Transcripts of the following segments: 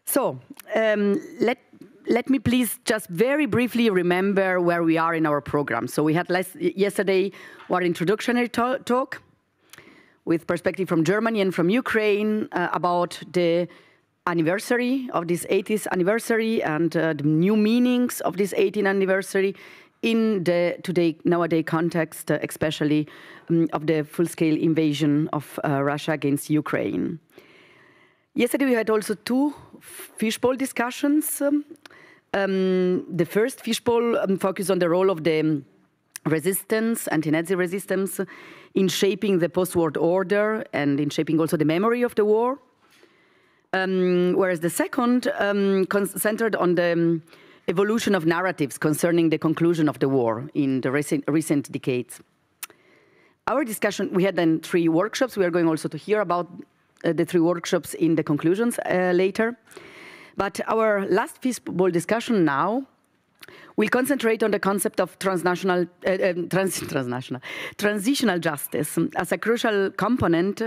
So, let me please just very briefly remember where we are in our program. So we had yesterday our introductory talk with perspective from Germany and from Ukraine about the anniversary of this 80th anniversary and the new meanings of this 18th anniversary in the nowadays context, especially of the full-scale invasion of Russia against Ukraine. Yesterday we had also two fishbowl discussions. The first fishbowl focused on the role of the resistance, anti-Nazi resistance, in shaping the post-war order and in shaping also the memory of the war. Whereas the second centered on the evolution of narratives concerning the conclusion of the war in the recent decades. Our discussion, we had then 3 workshops. We are going also to hear about the 3 workshops in the conclusions later. But our last fishbowl discussion now will concentrate on the concept of transitional justice as a crucial component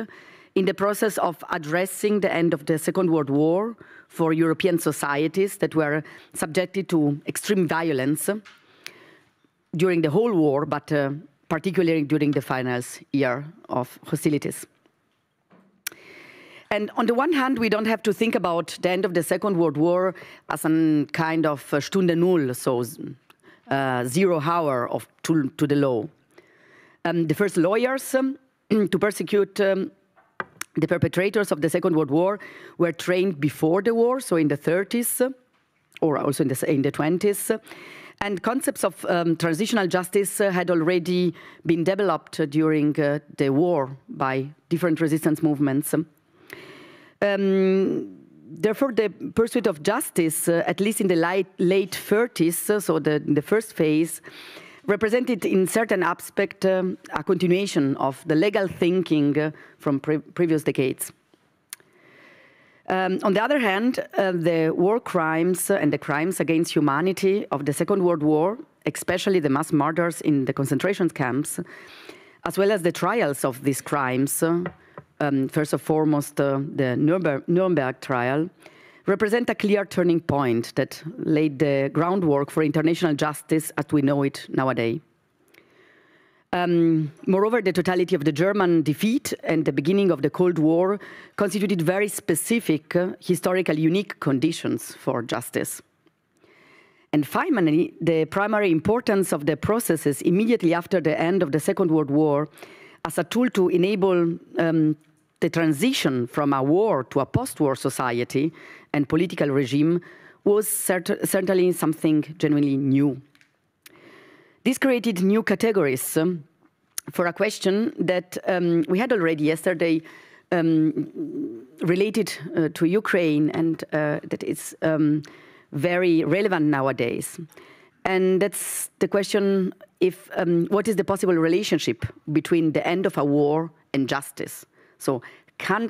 in the process of addressing the end of the Second World War for European societies that were subjected to extreme violence during the whole war, but particularly during the final year of hostilities. And on the one hand, we don't have to think about the end of the Second World War as a kind of Stunde Null, so 0 hour to the law. The first lawyers to persecute the perpetrators of the Second World War were trained before the war, so in the 30s, or also in the 20s. And concepts of transitional justice had already been developed during the war by different resistance movements. Therefore, the pursuit of justice, at least in the late 30s, so the first phase, represented in certain aspect a continuation of the legal thinking from previous decades. On the other hand, the war crimes and the crimes against humanity of the Second World War, especially the mass murders in the concentration camps, as well as the trials of these crimes, first and foremost the Nuremberg trial, represent a clear turning point that laid the groundwork for international justice as we know it nowadays. Moreover, the totality of the German defeat and the beginning of the Cold War constituted very specific, historical, unique conditions for justice. And finally, the primary importance of the processes immediately after the end of the Second World War as a tool to enable the transition from a war to a post-war society and political regime was certainly something genuinely new. This created new categories for a question that we had already yesterday related to Ukraine and that is very relevant nowadays. And that's the question if what is the possible relationship between the end of a war and justice? So how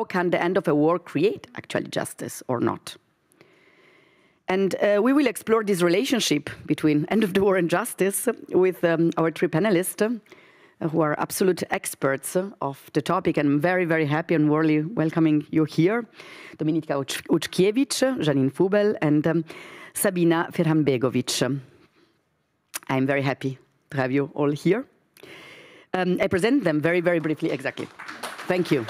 can the end of a war create actually justice or not? And we will explore this relationship between end of the war and justice with our 3 panelists who are absolute experts of the topic. And I'm very, very happy and warmly welcoming you here. Dominika Uczkiewicz, Janine Fubel, and Sabina Ferhadbegović. I'm very happy to have you all here. I present them very, very briefly, exactly. Thank you.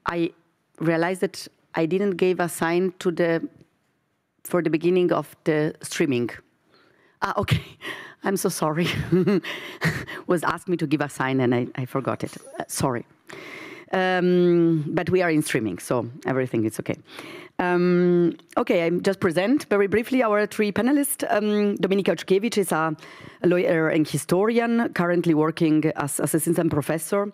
I realized that I didn't give a sign for the beginning of the streaming. Okay, I'm so sorry. Was asked me to give a sign and I forgot it. Sorry. But we are in streaming, so everything is okay. Okay, I just present very briefly our 3 panelists. Dominika Uczkiewicz is a lawyer and historian, currently working as assistant professor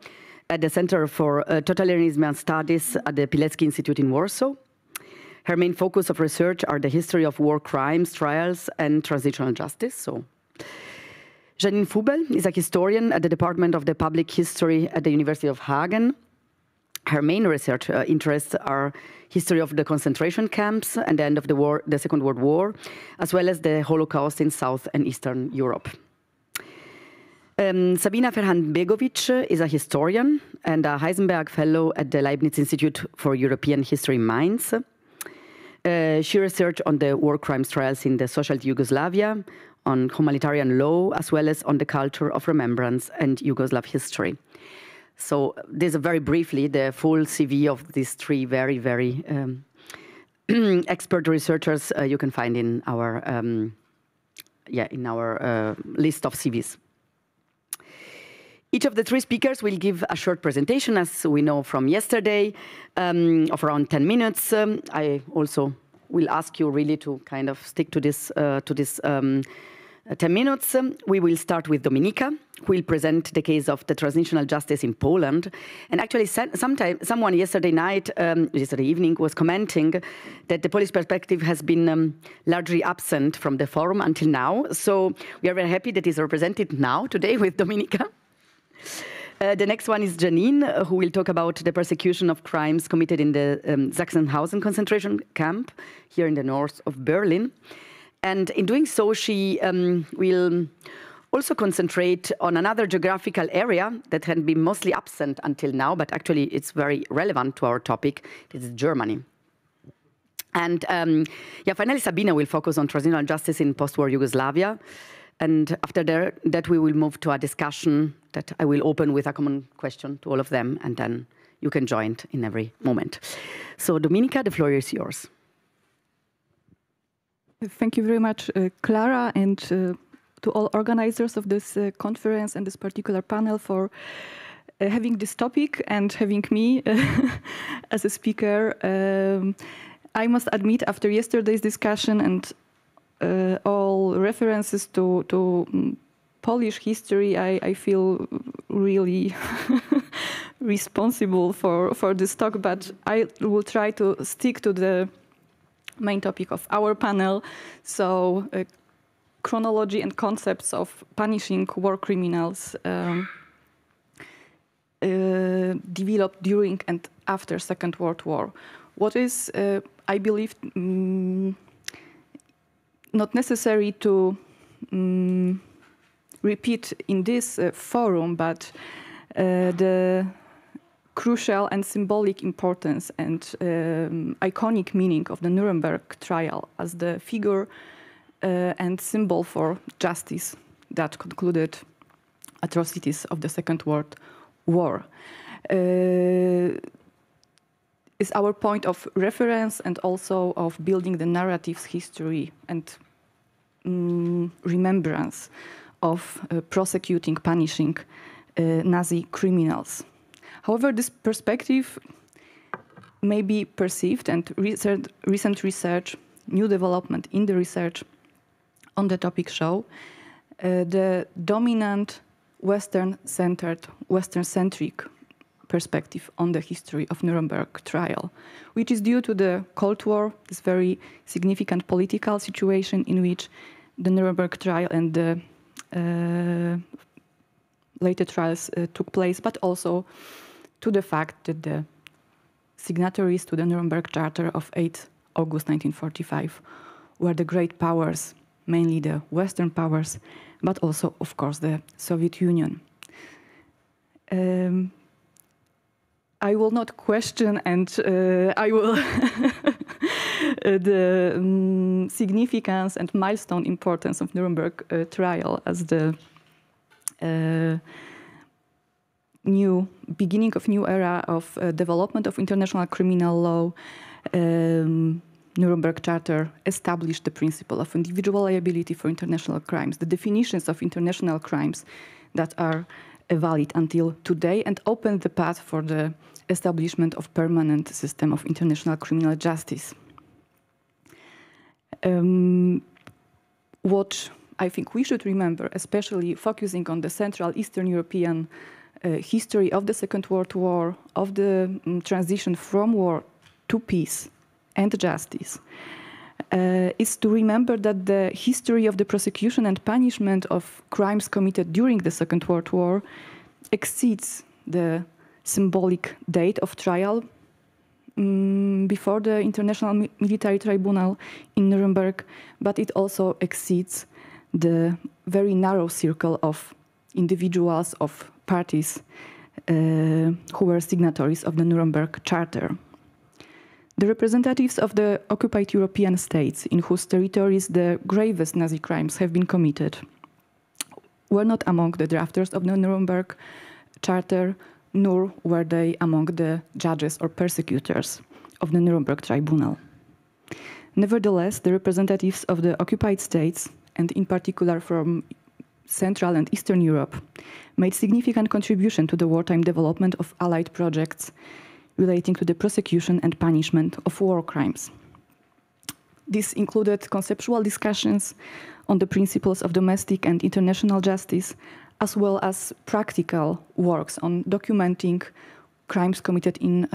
at the Center for Totalitarianism Studies at the Pilecki Institute in Warsaw. Her main focus of research are the history of war crimes, trials, and transitional justice. So, Janine Fubel is a historian at the Department of the Public History at the University of Hagen. Her main research interests are history of the concentration camps and the end of the war, the Second World War, as well as the Holocaust in South and Eastern Europe. Sabina Ferhadbegović is a historian and a Heisenberg Fellow at the Leibniz Institute for European History, Mainz. She researched on the war crimes trials in the social Yugoslavia, on humanitarian law, as well as on the culture of remembrance and Yugoslav history. So this is very briefly the full CV of these three very, very expert researchers you can find in our list of CVs. Each of the three speakers will give a short presentation, as we know from yesterday, of around 10 minutes. I also will ask you really to kind of stick to this 10 minutes. We will start with Dominika, who will present the case of the transitional justice in Poland. And actually, someone yesterday evening, was commenting that the Polish perspective has been largely absent from the forum until now. So we are very happy that it's represented now, today, with Dominika. The next one is Janine, who will talk about the persecution of crimes committed in the Sachsenhausen concentration camp here in the north of Berlin. And in doing so, she will also concentrate on another geographical area that had been mostly absent until now, but actually it's very relevant to our topic. This is Germany. And finally, Sabina will focus on transitional justice in post-war Yugoslavia. And after that, we will move to a discussion that I will open with a common question to all of them, and then you can join in every moment. So, Dominika, the floor is yours. Thank you very much, Clara, and to all organizers of this conference and this particular panel for having this topic and having me as a speaker. I must admit, after yesterday's discussion and all references to Polish history, I feel really responsible for this talk, but I will try to stick to the main topic of our panel, so chronology and concepts of punishing war criminals developed during and after Second World War. What is, I believe, not necessary to repeat in this forum, but the crucial and symbolic importance and iconic meaning of the Nuremberg trial as the figure and symbol for justice that concluded atrocities of the Second World War. Is our point of reference and also of building the narrative's history and remembrance of prosecuting, punishing Nazi criminals. However, this perspective may be perceived, and recent research, new development in the research on the topic show, the dominant Western-centered, Western-centric perspective on the history of Nuremberg trial, which is due to the Cold War, this very significant political situation in which the Nuremberg trial and the later trials took place, but also to the fact that the signatories to the Nuremberg Charter of 8 August 1945 were the great powers, mainly the Western powers, but also, of course, the Soviet Union. I will not question, and I will the significance and milestone importance of Nuremberg trial as the new beginning of new era of development of international criminal law. Nuremberg Charter established the principle of individual liability for international crimes, the definitions of international crimes that are valid until today, and opened the path for the establishment of permanent system of international criminal justice. What I think we should remember, especially focusing on the Central Eastern European history of the Second World War, of the transition from war to peace and justice, is to remember that the history of the prosecution and punishment of crimes committed during the Second World War exceeds the symbolic date of trial before the International Military Tribunal in Nuremberg, but it also exceeds the very narrow circle of individuals, of parties who were signatories of the Nuremberg Charter. The representatives of the occupied European states, in whose territories the gravest Nazi crimes have been committed, were not among the drafters of the Nuremberg Charter, nor were they among the judges or persecutors of the Nuremberg Tribunal. Nevertheless, the representatives of the occupied states, and in particular from Central and Eastern Europe, made significant contribution to the wartime development of Allied projects relating to the prosecution and punishment of war crimes. This included conceptual discussions on the principles of domestic and international justice, as well as practical works on documenting crimes committed in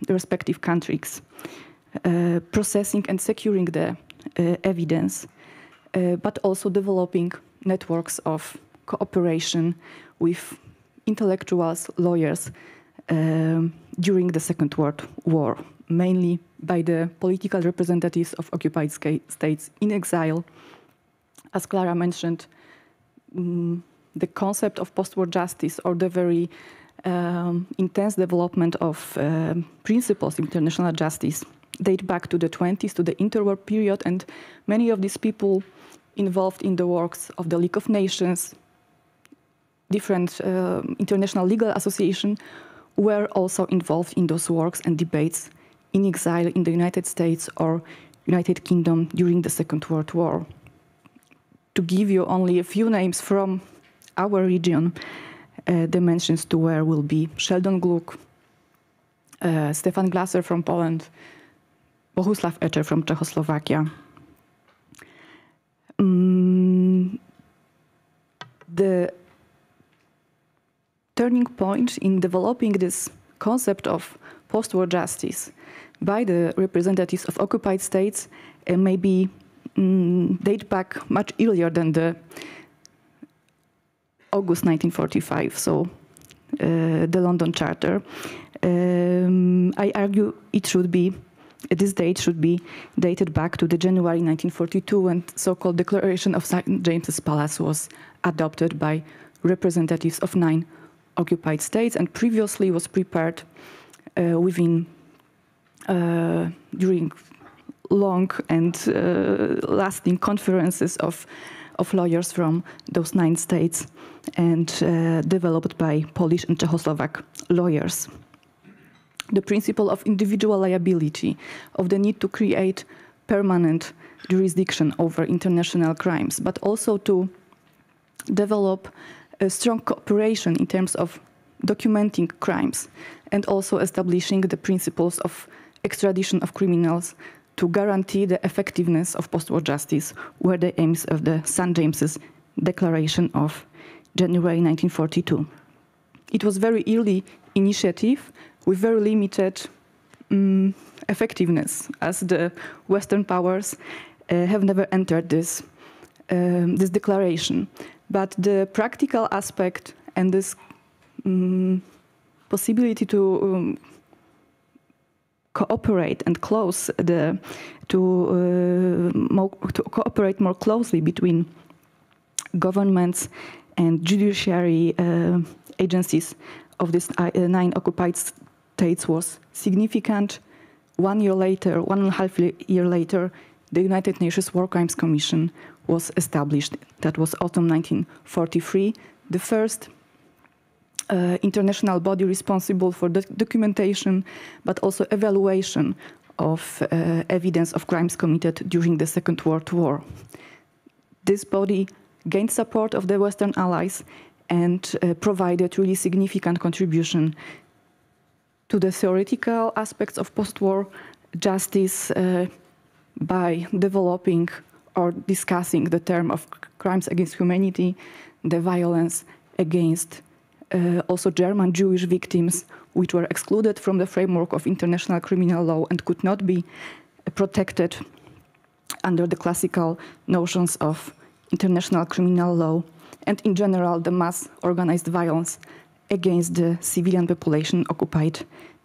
the respective countries, processing and securing the evidence, but also developing networks of cooperation with intellectuals, lawyers, during the Second World War, mainly by the political representatives of occupied states in exile. As Clara mentioned, the concept of post-war justice, or the very intense development of principles of international justice, date back to the 20s, to the interwar period, and many of these people involved in the works of the League of Nations, different international legal associations, were also involved in those works and debates in exile in the United States or United Kingdom during the Second World War. To give you only a few names from our region, the mentions to where will be Sheldon Gluck, Stefan Glaser from Poland, Bohusław Echer from Czechoslovakia. The turning point in developing this concept of post-war justice by the representatives of occupied states maybe date back much earlier than the August 1945, so the London Charter. I argue it should be, this date should be dated back to the January 1942, when so-called Declaration of St. James's Palace was adopted by representatives of 9 occupied states, and previously was prepared during long and lasting conferences of lawyers from those 9 states, and developed by Polish and Czechoslovak lawyers. The principle of individual liability, of the need to create permanent jurisdiction over international crimes, but also to develop a strong cooperation in terms of documenting crimes, and also establishing the principles of extradition of criminals to guarantee the effectiveness of post-war justice, were the aims of the St. James's Declaration of January 1942. It was very early initiative with very limited effectiveness, as the Western powers have never entered this declaration. But the practical aspect and this possibility to cooperate and to cooperate more closely between governments and judiciary agencies of these 9 occupied states was significant. 1 year later, 1.5 year later, the United Nations War Crimes Commission was established. That was autumn 1943, the first international body responsible for the documentation, but also evaluation of evidence of crimes committed during the Second World War. This body gained support of the Western allies and provided really significant contribution to the theoretical aspects of post-war justice by developing or discussing the term of crimes against humanity, the violence against also German Jewish victims, which were excluded from the framework of international criminal law and could not be protected under the classical notions of international criminal law, and in general the mass organized violence against the civilian population occupied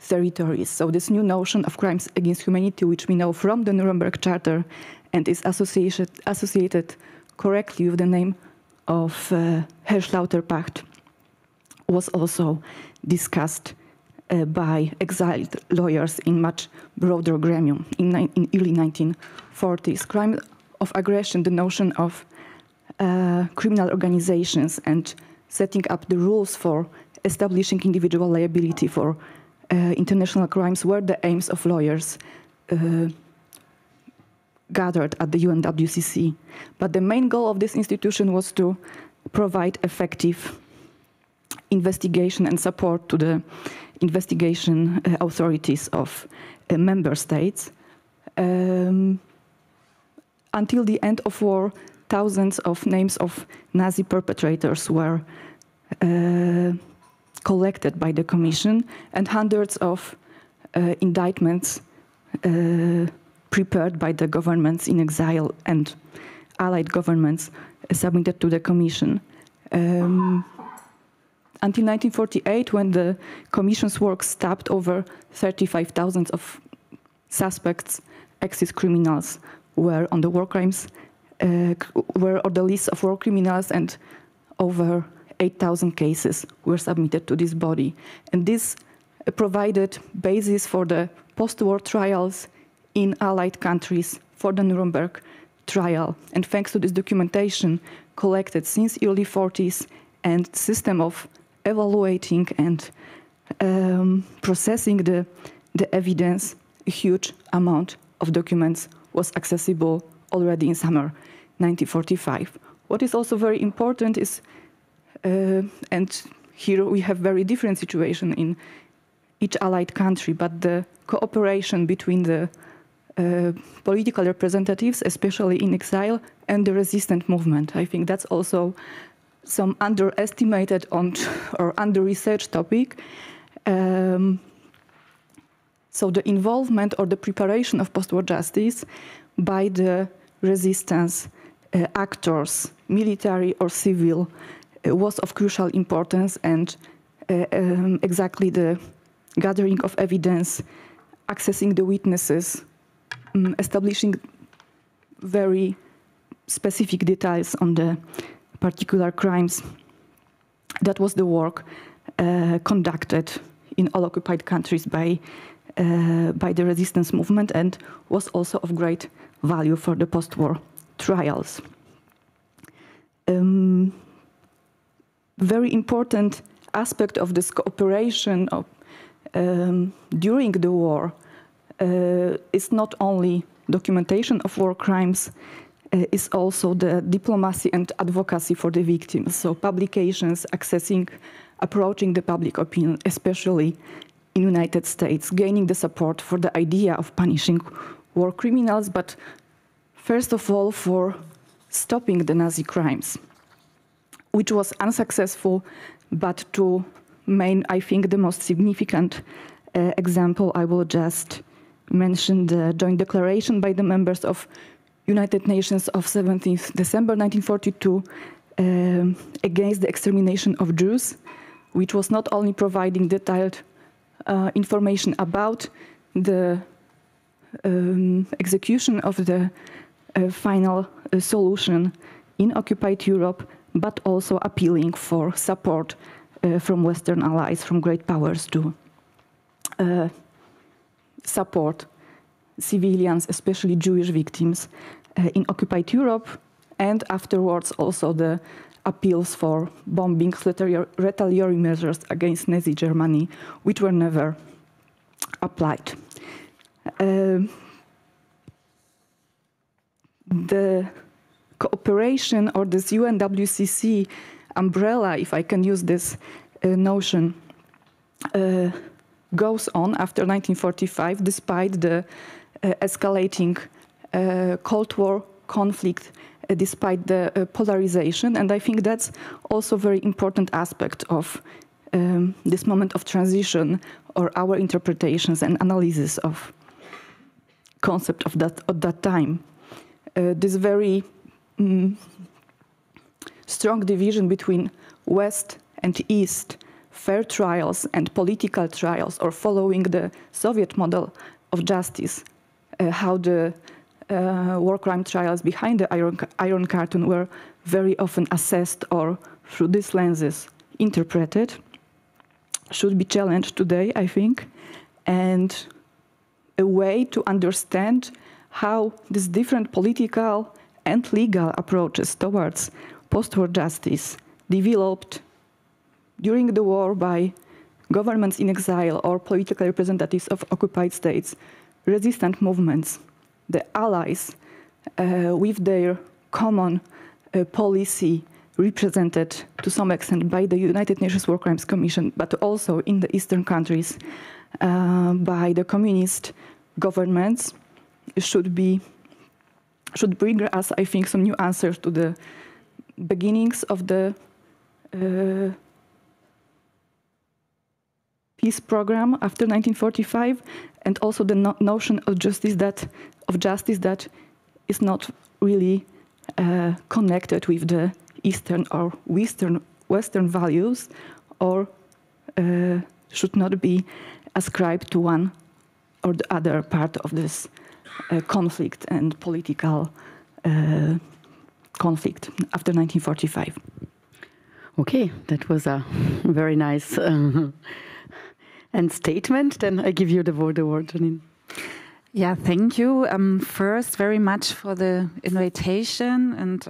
territories. So this new notion of crimes against humanity, which we know from the Nuremberg Charter and is associated correctly with the name of Herrschlauterpacht was also discussed by exiled lawyers in much broader gremium in early 1940s. Crime of aggression, the notion of criminal organizations and setting up the rules for establishing individual liability for international crimes were the aims of lawyers gathered at the UNWCC. But the main goal of this institution was to provide effective investigation and support to the investigation authorities of member states. Until the end of war, thousands of names of Nazi perpetrators were collected by the Commission, and hundreds of indictments prepared by the governments in exile and allied governments submitted to the Commission. Until 1948, when the Commission's work stopped, over 35,000 of suspects, Axis criminals, were on the war crimes, were on the list of war criminals, and over 8,000 cases were submitted to this body. And this provided basis for the post-war trials in allied countries for the Nuremberg trial. And thanks to this documentation collected since early 40s and system of evaluating and processing the evidence, a huge amount of documents was accessible already in summer 1945. What is also very important is, and here we have very different situation in each allied country, but the cooperation between the political representatives, especially in exile, and the resistance movement. I think that's also some underestimated or under-researched topic. So the involvement or the preparation of post-war justice by the resistance actors, military or civil, was of crucial importance, and exactly the gathering of evidence, accessing the witnesses, establishing very specific details on the particular crimes. That was the work conducted in all occupied countries by the resistance movement, and was also of great value for the post-war trials. Very important aspect of this cooperation during the war is not only documentation of war crimes, is also the diplomacy and advocacy for the victims. So publications, approaching the public opinion, especially in the United States, gaining the support for the idea of punishing war criminals, but first of all for stopping the Nazi crimes, which was unsuccessful. But to main, I think, the most significant example, I will just mention the joint declaration by the members of United Nations of 17th December 1942 against the extermination of Jews, which was not only providing detailed information about the execution of the final solution in occupied Europe, but also appealing for support from Western allies, from great powers, to support civilians, especially Jewish victims, in occupied Europe, and afterwards also the appeals for bombing, retaliatory measures against Nazi Germany, which were never applied. The cooperation, or this UNWCC umbrella, if I can use this notion, goes on after 1945, despite the escalating Cold War conflict, despite the polarization. And I think that's also a very important aspect of this moment of transition, or our interpretations and analysis of concept of that time. This very strong division between West and East, fair trials and political trials, or following the Soviet model of justice, how the war crime trials behind the Iron Curtain were very often assessed or through these lenses interpreted should be challenged today, I think, and a way to understand how these different political and legal approaches towards post-war justice developed during the war by governments in exile or political representatives of occupied states, resistant movements, the allies with their common policy represented to some extent by the United Nations War Crimes Commission, but also in the Eastern countries by the communist governments should bring us, I think, some new answers to the beginnings of the peace program after 1945, and also the notion of justice that is not really connected with the Eastern or Western values, or should not be ascribed to one or the other part of this conflict and political conflict after 1945. Okay, that was a very nice and statement. Then I give you the word, Janine. Yeah, thank you. First, very much for the invitation and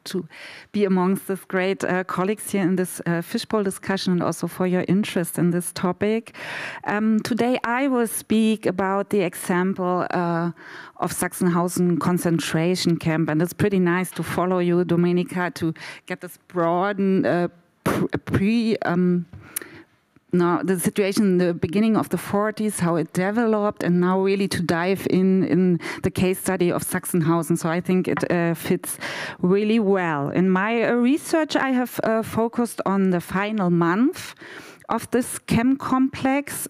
to be amongst this great colleagues here in this Fishbowl discussion, and also for your interest in this topic. Today I will speak about the example of Sachsenhausen concentration camp, and it's pretty nice to follow you, Dominika, to get this broad the situation in the beginning of the 40s, how it developed, and now really to dive in the case study of Sachsenhausen. So I think it fits really well. In my research, I have focused on the final month of this camp complex.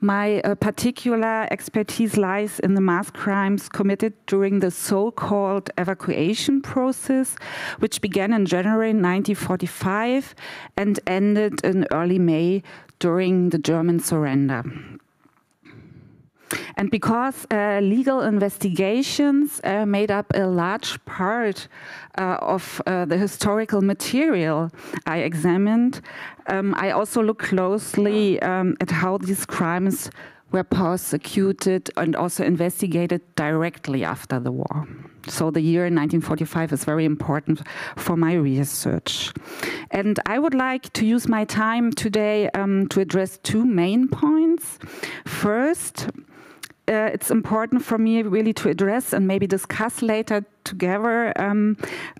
My particular expertise lies in the mass crimes committed during the so-called evacuation process, which began in January 1945 and ended in early May during the German surrender. And because legal investigations made up a large part of the historical material I examined, I also looked closely at how these crimes were prosecuted and also investigated directly after the war. So the year 1945 is very important for my research. And I would like to use my time today to address two main points. First, it's important for me really to address and maybe discuss later together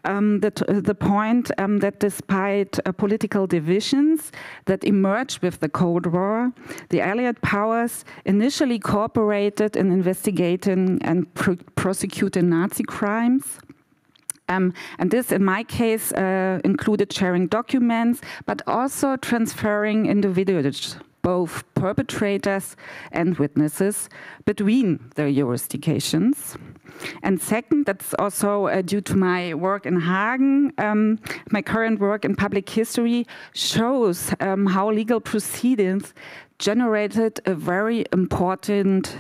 the point that despite political divisions that emerged with the Cold War, the Allied powers initially cooperated in investigating and prosecuting Nazi crimes. And this, in my case, included sharing documents, but also transferring individuals, both perpetrators and witnesses, between their jurisdictions. And second, that's also due to my work in Hagen. My current work in public history shows how legal proceedings generated a very important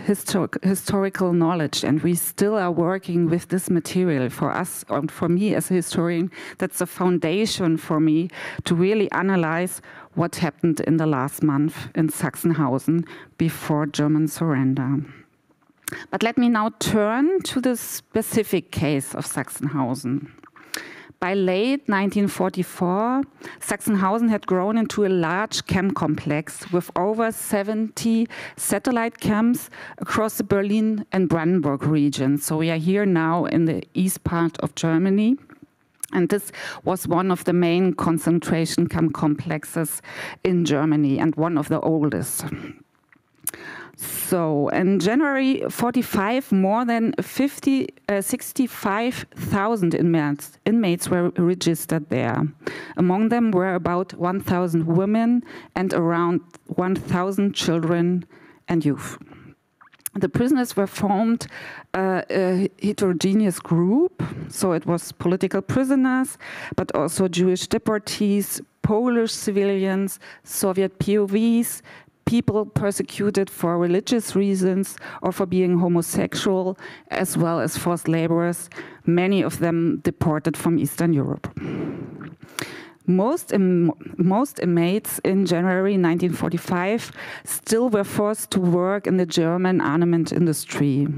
historical knowledge, and we still are working with this material. For us, or for me as a historian, that's the foundation for me to really analyze what happened in the last month in Sachsenhausen before German surrender. But let me now turn to the specific case of Sachsenhausen. By late 1944, Sachsenhausen had grown into a large camp complex with over 70 satellite camps across the Berlin and Brandenburg regions. So we are here now in the east part of Germany. And this was one of the main concentration camp complexes in Germany and one of the oldest. So in January 45, more than 65,000 inmates were registered there. Among them were about 1,000 women and around 1,000 children and youth. The prisoners were formed a heterogeneous group, so it was political prisoners, but also Jewish deportees, Polish civilians, Soviet POWs, people persecuted for religious reasons or for being homosexual, as well as forced laborers, many of them deported from Eastern Europe. Most inmates in January 1945 still were forced to work in the German armament industry.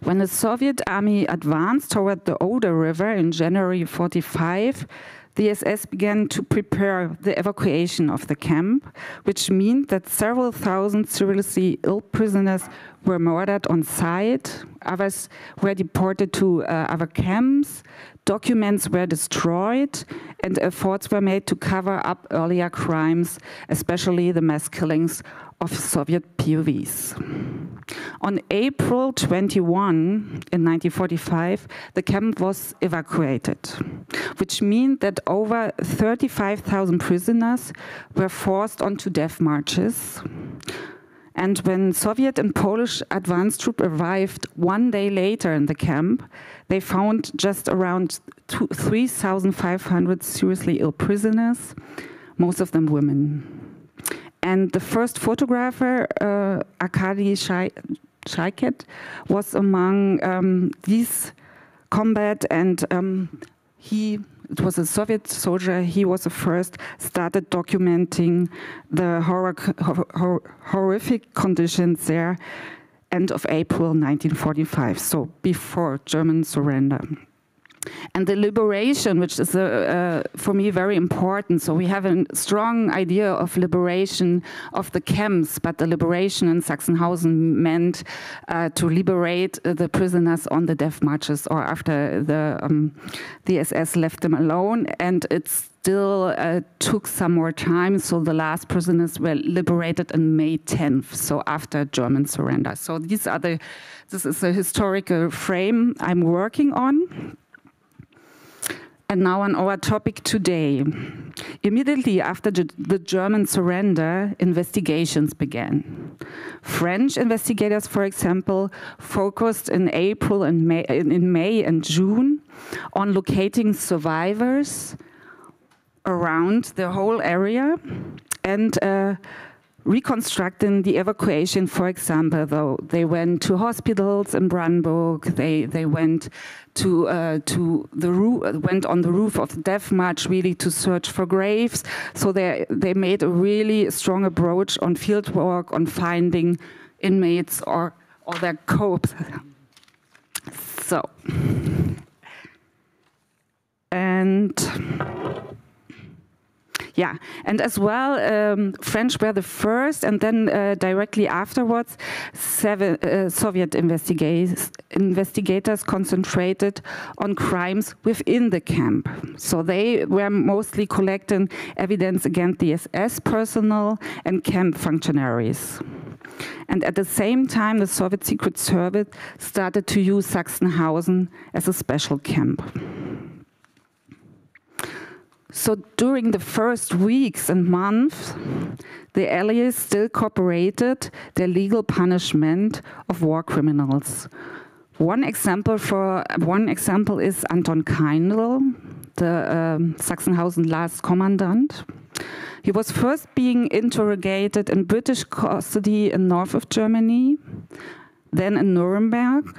When the Soviet army advanced toward the Oder River in January 1945, the SS began to prepare the evacuation of the camp, which meant that several thousand seriously ill prisoners were murdered on site, others were deported to other camps, documents were destroyed, and efforts were made to cover up earlier crimes, especially the mass killings of Soviet POWs. On April 21, in 1945, the camp was evacuated, which meant that over 35,000 prisoners were forced onto death marches. And when Soviet and Polish advance troops arrived 1 day later in the camp, they found just around 3,500 seriously ill prisoners, most of them women. And the first photographer, Arkady Shaiket, was among these combat, and it was a Soviet soldier. He was the first started documenting the horrific conditions there, end of April 1945, so before German surrender. And the liberation, which is for me very important. So we have a strong idea of liberation of the camps, but the liberation in Sachsenhausen meant to liberate the prisoners on the death marches or after the SS left them alone. And it still took some more time. So the last prisoners were liberated on May 10th, so after German surrender. So this is a historical frame I'm working on. And now on our topic today. Immediately after the German surrender, investigations began. French investigators, for example, focused in April and May and June on locating survivors around the whole area and reconstructing the evacuation. For example, though, they went to hospitals in Brandenburg. They went to the roof, went on the roof of the death march, really to search for graves. So they made a really strong approach on field work, on finding inmates or their corpses. So, and yeah, and as well, French were the first, and then directly afterwards, Soviet investigators concentrated on crimes within the camp. So they were mostly collecting evidence against the SS personnel and camp functionaries. And at the same time, the Soviet Secret Service started to use Sachsenhausen as a special camp. So during the first weeks and months, the Allies still cooperated their legal punishment of war criminals. One example is Anton Keindl, the Sachsenhausen last commandant. He was first being interrogated in British custody in north of Germany, then in Nuremberg.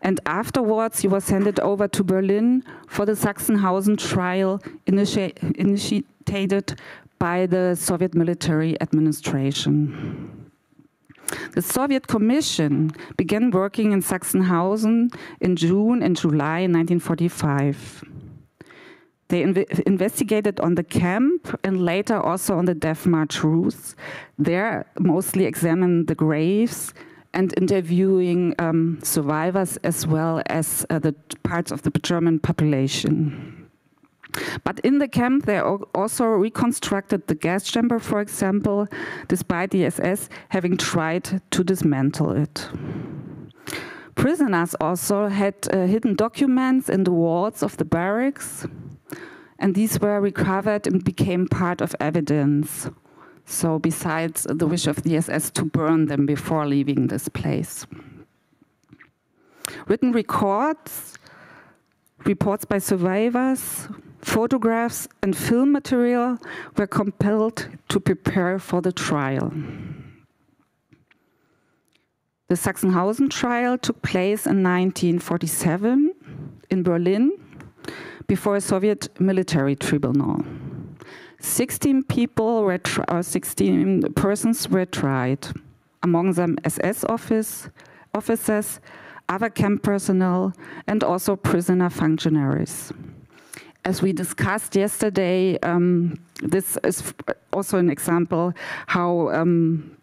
And afterwards, he was handed over to Berlin for the Sachsenhausen trial initiated by the Soviet military administration. The Soviet Commission began working in Sachsenhausen in June and July 1945. They investigated on the camp and later also on the death march routes. There mostly examined the graves and interviewing survivors as well as the parts of the German population. But in the camp, they also reconstructed the gas chamber, for example, despite the SS having tried to dismantle it. Prisoners also had hidden documents in the walls of the barracks, and these were recovered and became part of evidence. So besides the wish of the SS to burn them before leaving this place. Written reports by survivors Photographs and film material were compiled to prepare for the trial. The Sachsenhausen trial took place in 1947 in Berlin before a Soviet military tribunal. 16 persons were tried, among them SS officers, other camp personnel, and also prisoner functionaries. As we discussed yesterday, this is also an example how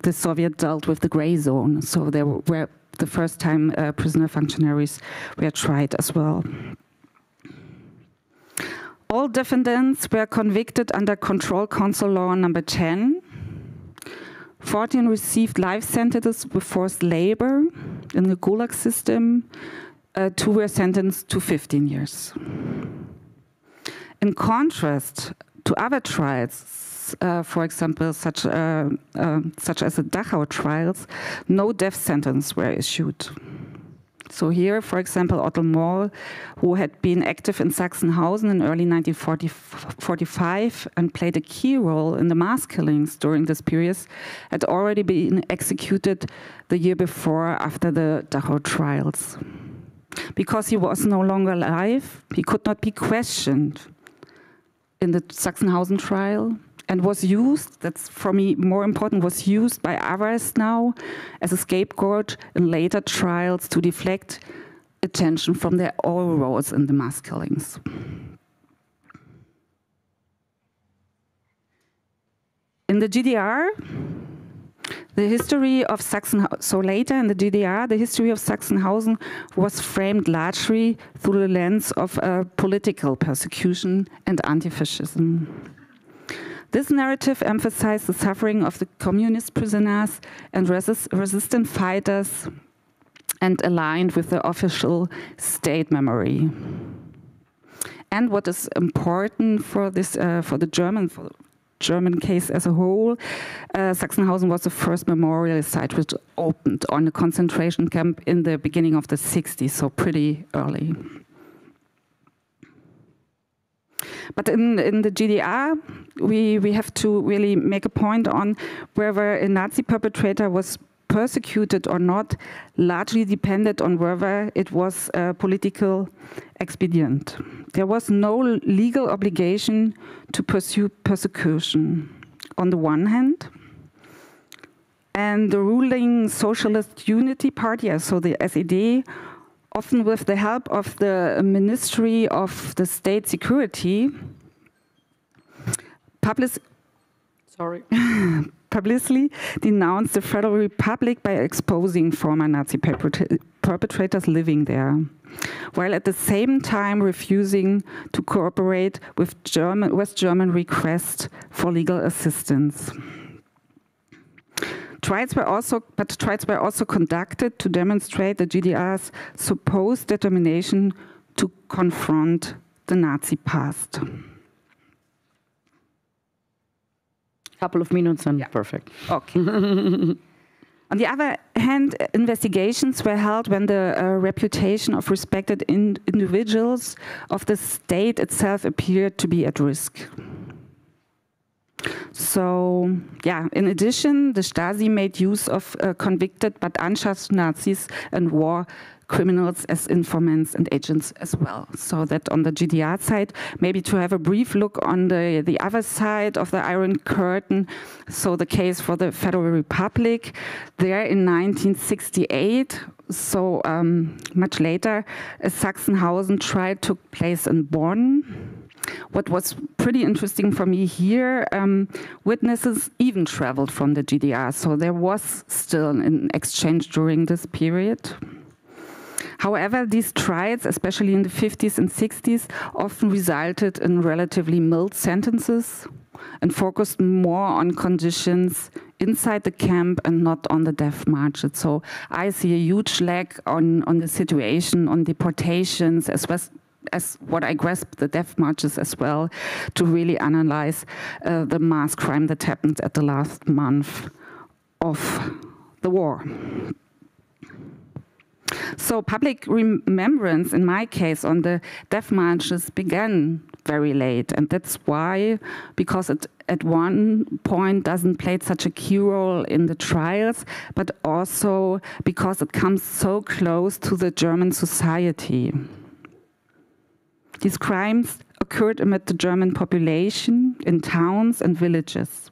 the Soviet dealt with the gray zone. So there were the first time prisoner functionaries were tried as well. All defendants were convicted under Control Council Law number 10. 14 received life sentences with forced labor in the Gulag system. 2 were sentenced to 15 years. In contrast to other trials, for example, such as the Dachau trials, no death sentence were issued. So here, for example, Otto Moll, who had been active in Sachsenhausen in early 1945 and played a key role in the mass killings during this period, had already been executed the year before after the Dachau trials. Because he was no longer alive, he could not be questioned in the Sachsenhausen trial, and was used, that's for me more important, was used by others now as a scapegoat in later trials to deflect attention from their own roles in the mass killings. In the GDR, the history of Sachsenhausen, so later in the GDR, the history of Sachsenhausen was framed largely through the lens of political persecution and anti-fascism. This narrative emphasized the suffering of the communist prisoners and resistant fighters and aligned with the official state memory. And what is important for this, for the German case as a whole, Sachsenhausen was the first memorial site which opened on a concentration camp in the beginning of the 60s, so pretty early. But in the GDR, we have to really make a point on whether a Nazi perpetrator was persecuted or not, largely depended on whether it was a political expedient. There was no legal obligation to pursue persecution on the one hand, and the ruling Socialist Unity Party, so the SED, often with the help of the Ministry of the State Security, publicly denounced the Federal Republic by exposing former Nazi perpetrators living there, while at the same time refusing to cooperate with West German requests for legal assistance. Trials were also conducted to demonstrate the GDR's supposed determination to confront the Nazi past. Couple of minutes and perfect. Okay. On the other hand, investigations were held when the reputation of respected individuals of the state itself appeared to be at risk. So, yeah, in addition, the Stasi made use of convicted but uncharged Nazis and war criminals as informants and agents as well. So that on the GDR side, maybe to have a brief look on the other side of the Iron Curtain, so the case for the Federal Republic, there in 1968, so much later, a Sachsenhausen trial took place in Bonn. What was pretty interesting for me here, witnesses even traveled from the GDR, so there was still an exchange during this period. However, these trials, especially in the 50s and 60s, often resulted in relatively mild sentences and focused more on conditions inside the camp and not on the death marches. So I see a huge lack on the situation, on deportations, as well as what I grasp the death marches as well, to really analyze the mass crime that happened at the last month of the war. So public remembrance, in my case, on the death marches began very late. And that's why, because it at one point doesn't play such a key role in the trials, but also because it comes so close to the German society. These crimes occurred amid the German population in towns and villages.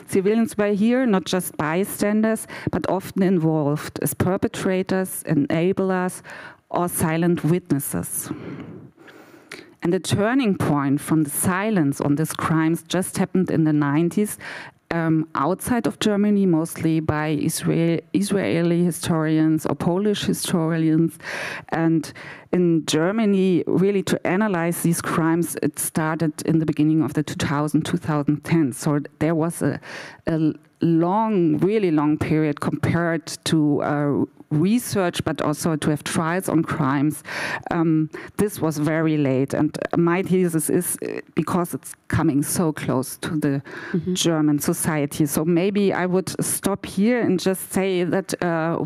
Civilians were here not just bystanders, but often involved as perpetrators, enablers, or silent witnesses. And the turning point from the silence on these crimes just happened in the 90s, outside of Germany, mostly by Israeli historians or Polish historians. And in Germany, really to analyze these crimes, it started in the beginning of the 2010. So there was a long, really long period compared to research, but also to have trials on crimes. This was very late, and my thesis is because it's coming so close to the German society. So maybe I would stop here and just say that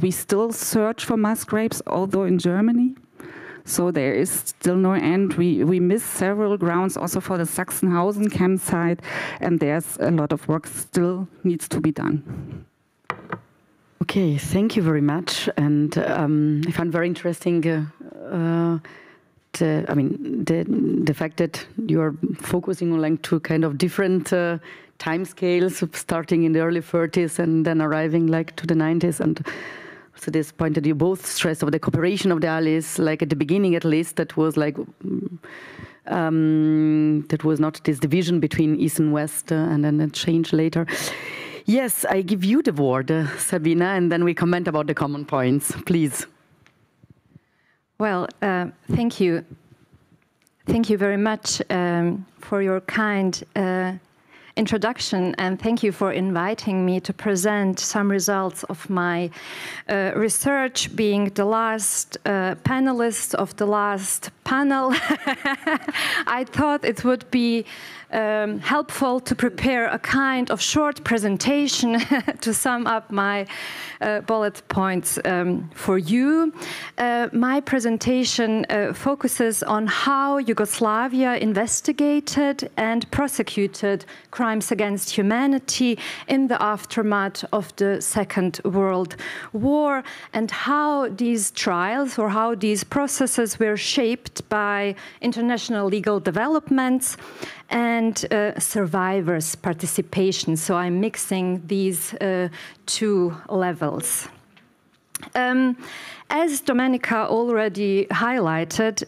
we still search for mass graves, although in Germany. So there is still no end. We miss several grounds also for the Sachsenhausen campsite, and there's a lot of work still needs to be done. Okay, thank you very much. And I found very interesting the fact that you are focusing on like two kind of different time scales, starting in the early 30s and then arriving like to the 90s. And so this point that you both stress of the cooperation of the allies, like at the beginning at least, that was like that was not this division between East and West, and then it changed later. Yes, I give you the word, Sabina, and then we comment about the common points, please. Well, thank you. Thank you very much for your kind introduction, and thank you for inviting me to present some results of my research, being the last panelist of the last panel. I thought it would be helpful to prepare a kind of short presentation to sum up my bullet points for you. My presentation focuses on how Yugoslavia investigated and prosecuted crimes against humanity in the aftermath of the Second World War, and how these trials or how these processes were shaped by international legal developments and survivors' participation. So I'm mixing these two levels. As Dominika already highlighted,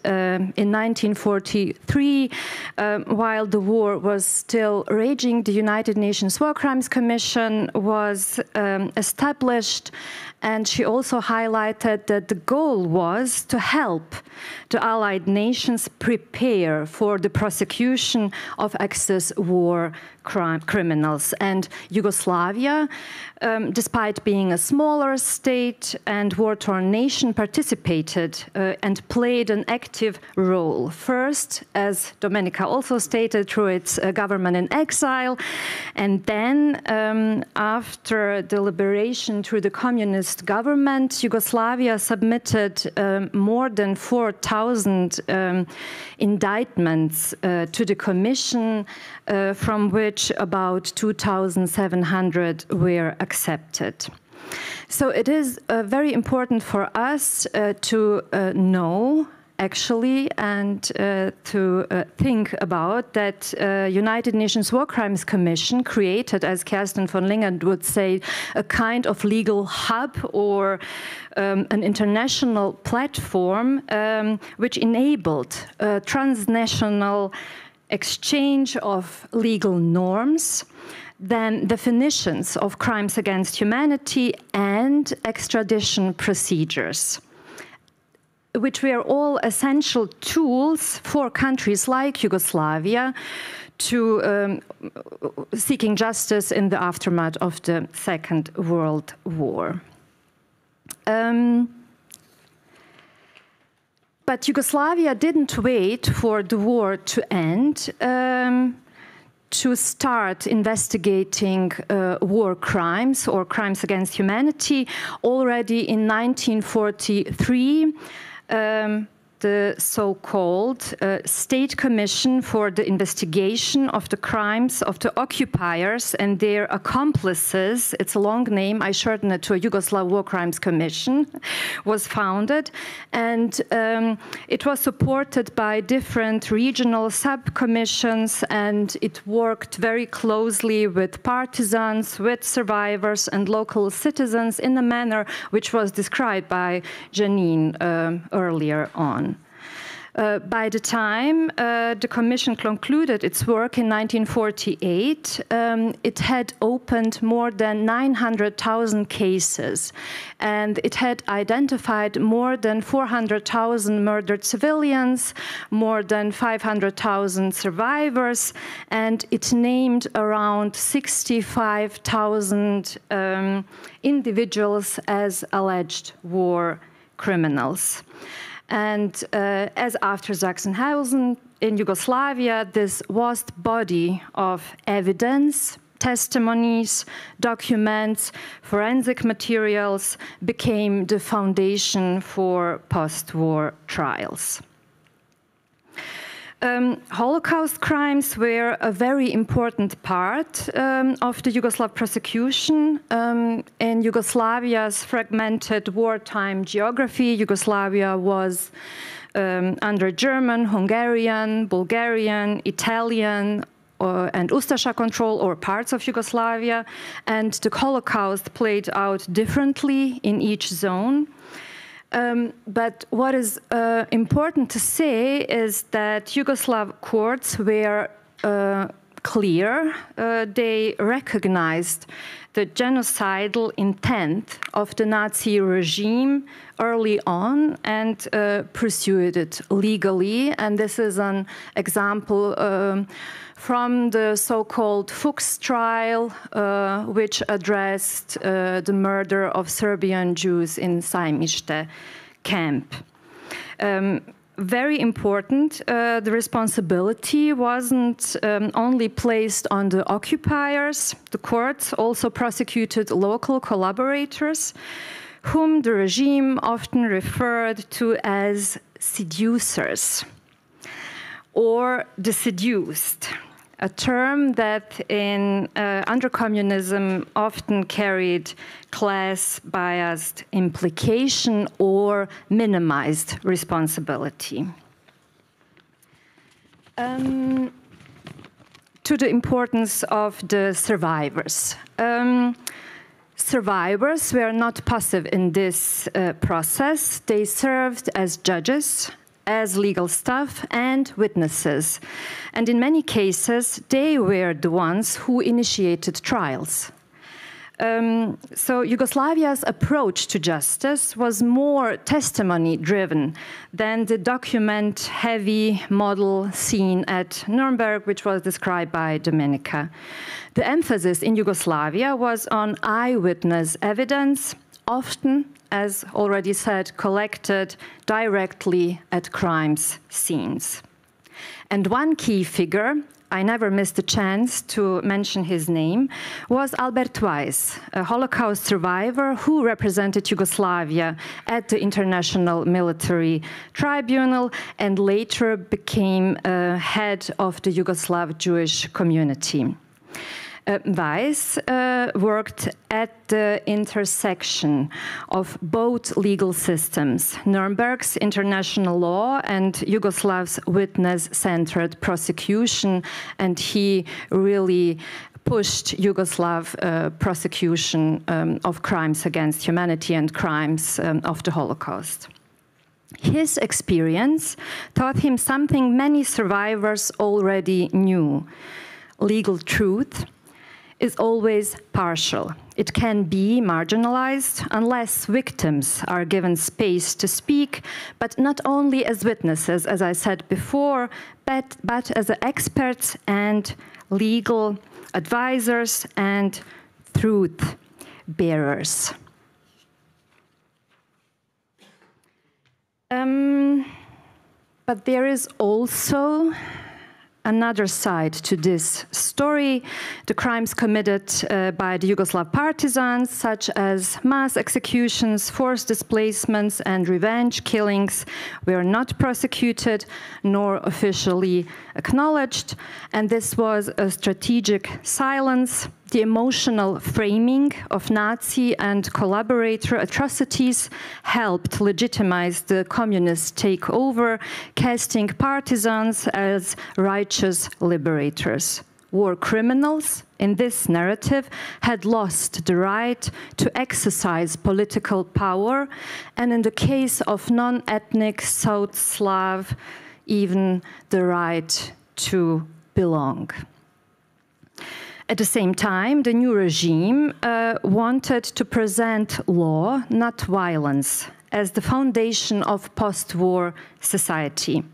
in 1943, while the war was still raging, the United Nations War Crimes Commission was established, and she also highlighted that the goal was to help the Allied nations prepare for the prosecution of Axis war criminals. And Yugoslavia, despite being a smaller state and war-torn nation, participated and played an active role. First, as Dominika also stated, through its government in exile, and then after the liberation through the communist government, Yugoslavia submitted more than 4,000 indictments to the Commission, from which about 2,700 were accepted. So it is very important for us to know, actually, and to think about that United Nations War Crimes Commission created, as Kerstin von Lingen would say, a kind of legal hub or an international platform which enabled transnational exchange of legal norms, then definitions of crimes against humanity and extradition procedures, which were all essential tools for countries like Yugoslavia to seeking justice in the aftermath of the Second World War. But Yugoslavia didn't wait for the war to end to start investigating war crimes or crimes against humanity. Already in 1943, the the so-called State Commission for the Investigation of the Crimes of the Occupiers and their Accomplices. It's a long name, I shorten it to a Yugoslav War Crimes Commission, was founded. And it was supported by different regional sub-commissions, and it worked very closely with partisans, with survivors and local citizens in a manner which was described by Janine earlier on. By the time the Commission concluded its work in 1948, it had opened more than 900,000 cases, and it had identified more than 400,000 murdered civilians, more than 500,000 survivors, and it named around 65,000 individuals as alleged war criminals. And as after Sachsenhausen in Yugoslavia, this vast body of evidence, testimonies, documents, forensic materials became the foundation for post-war trials. Holocaust crimes were a very important part of the Yugoslav prosecution. In Yugoslavia's fragmented wartime geography, Yugoslavia was under German, Hungarian, Bulgarian, Italian, and Ustasha control, or parts of Yugoslavia, and the Holocaust played out differently in each zone. But what is important to say is that Yugoslav courts were clear. They recognized the genocidal intent of the Nazi regime early on and pursued it legally. And this is an example from the so-called Fuchs trial, which addressed the murder of Serbian Jews in Sajmište camp. Very important, the responsibility wasn't only placed on the occupiers. The courts also prosecuted local collaborators, whom the regime often referred to as seducers or the seduced, a term that in under communism often carried class-biased implication or minimized responsibility. To the importance of the survivors. Survivors were not passive in this process. They served as judges, as legal staff, and witnesses. And in many cases, they were the ones who initiated trials. So Yugoslavia's approach to justice was more testimony-driven than the document-heavy model seen at Nuremberg, which was described by Dominika. The emphasis in Yugoslavia was on eyewitness evidence, often, as already said, collected directly at crimes scenes. And one key figure, I never missed a chance to mention his name, was Albert Weiss, a Holocaust survivor who represented Yugoslavia at the International Military Tribunal and later became head of the Yugoslav Jewish community. Weiss worked at the intersection of both legal systems, Nuremberg's international law and Yugoslav's witness-centered prosecution, and he really pushed Yugoslav prosecution of crimes against humanity and crimes of the Holocaust. His experience taught him something many survivors already knew. Legal truth is always partial. It can be marginalized unless victims are given space to speak, but not only as witnesses, as I said before, but as experts and legal advisors and truth bearers. But there is also another side to this story. The crimes committed by the Yugoslav partisans, such as mass executions, forced displacements, and revenge killings, were not prosecuted nor officially acknowledged. And this was a strategic silence. The emotional framing of Nazi and collaborator atrocities helped legitimize the communist takeover, casting partisans as righteous liberators. War criminals, in this narrative, had lost the right to exercise political power, and in the case of non-ethnic South Slav, even the right to belong. At the same time, the new regime wanted to present law, not violence, as the foundation of post-war society.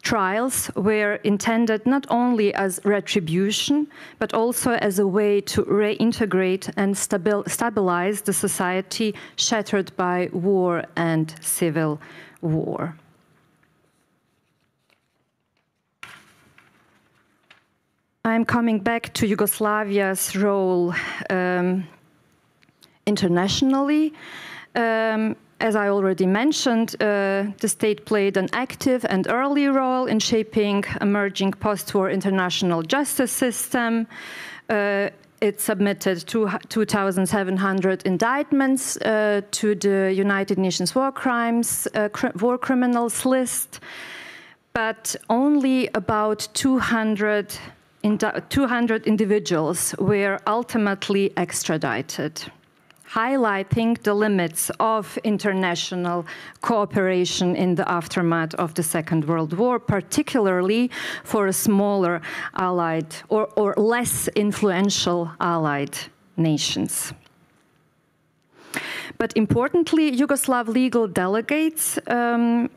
Trials were intended not only as retribution, but also as a way to reintegrate and stabilize the society shattered by war and civil war. I'm coming back to Yugoslavia's role internationally. As I already mentioned, the state played an active and early role in shaping emerging post-war international justice system. It submitted 2,700 indictments to the United Nations War Criminals list, but only about 200 individuals were ultimately extradited, highlighting the limits of international cooperation in the aftermath of the Second World War, particularly for a smaller allied or less influential allied nations. But importantly, Yugoslav legal delegates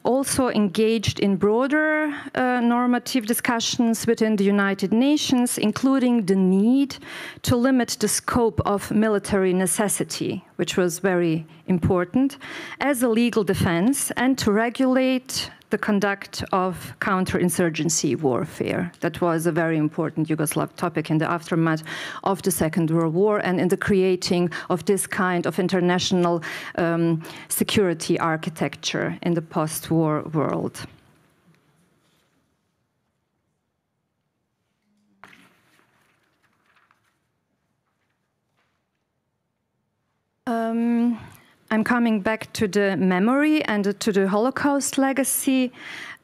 also engaged in broader normative discussions within the United Nations, including the need to limit the scope of military necessity, which was very important, as a legal defense, and to regulate the conduct of counterinsurgency warfare. That was a very important Yugoslav topic in the aftermath of the Second World War and in the creating of this kind of international security architecture in the post-war world. I'm coming back to the memory and to the Holocaust legacy.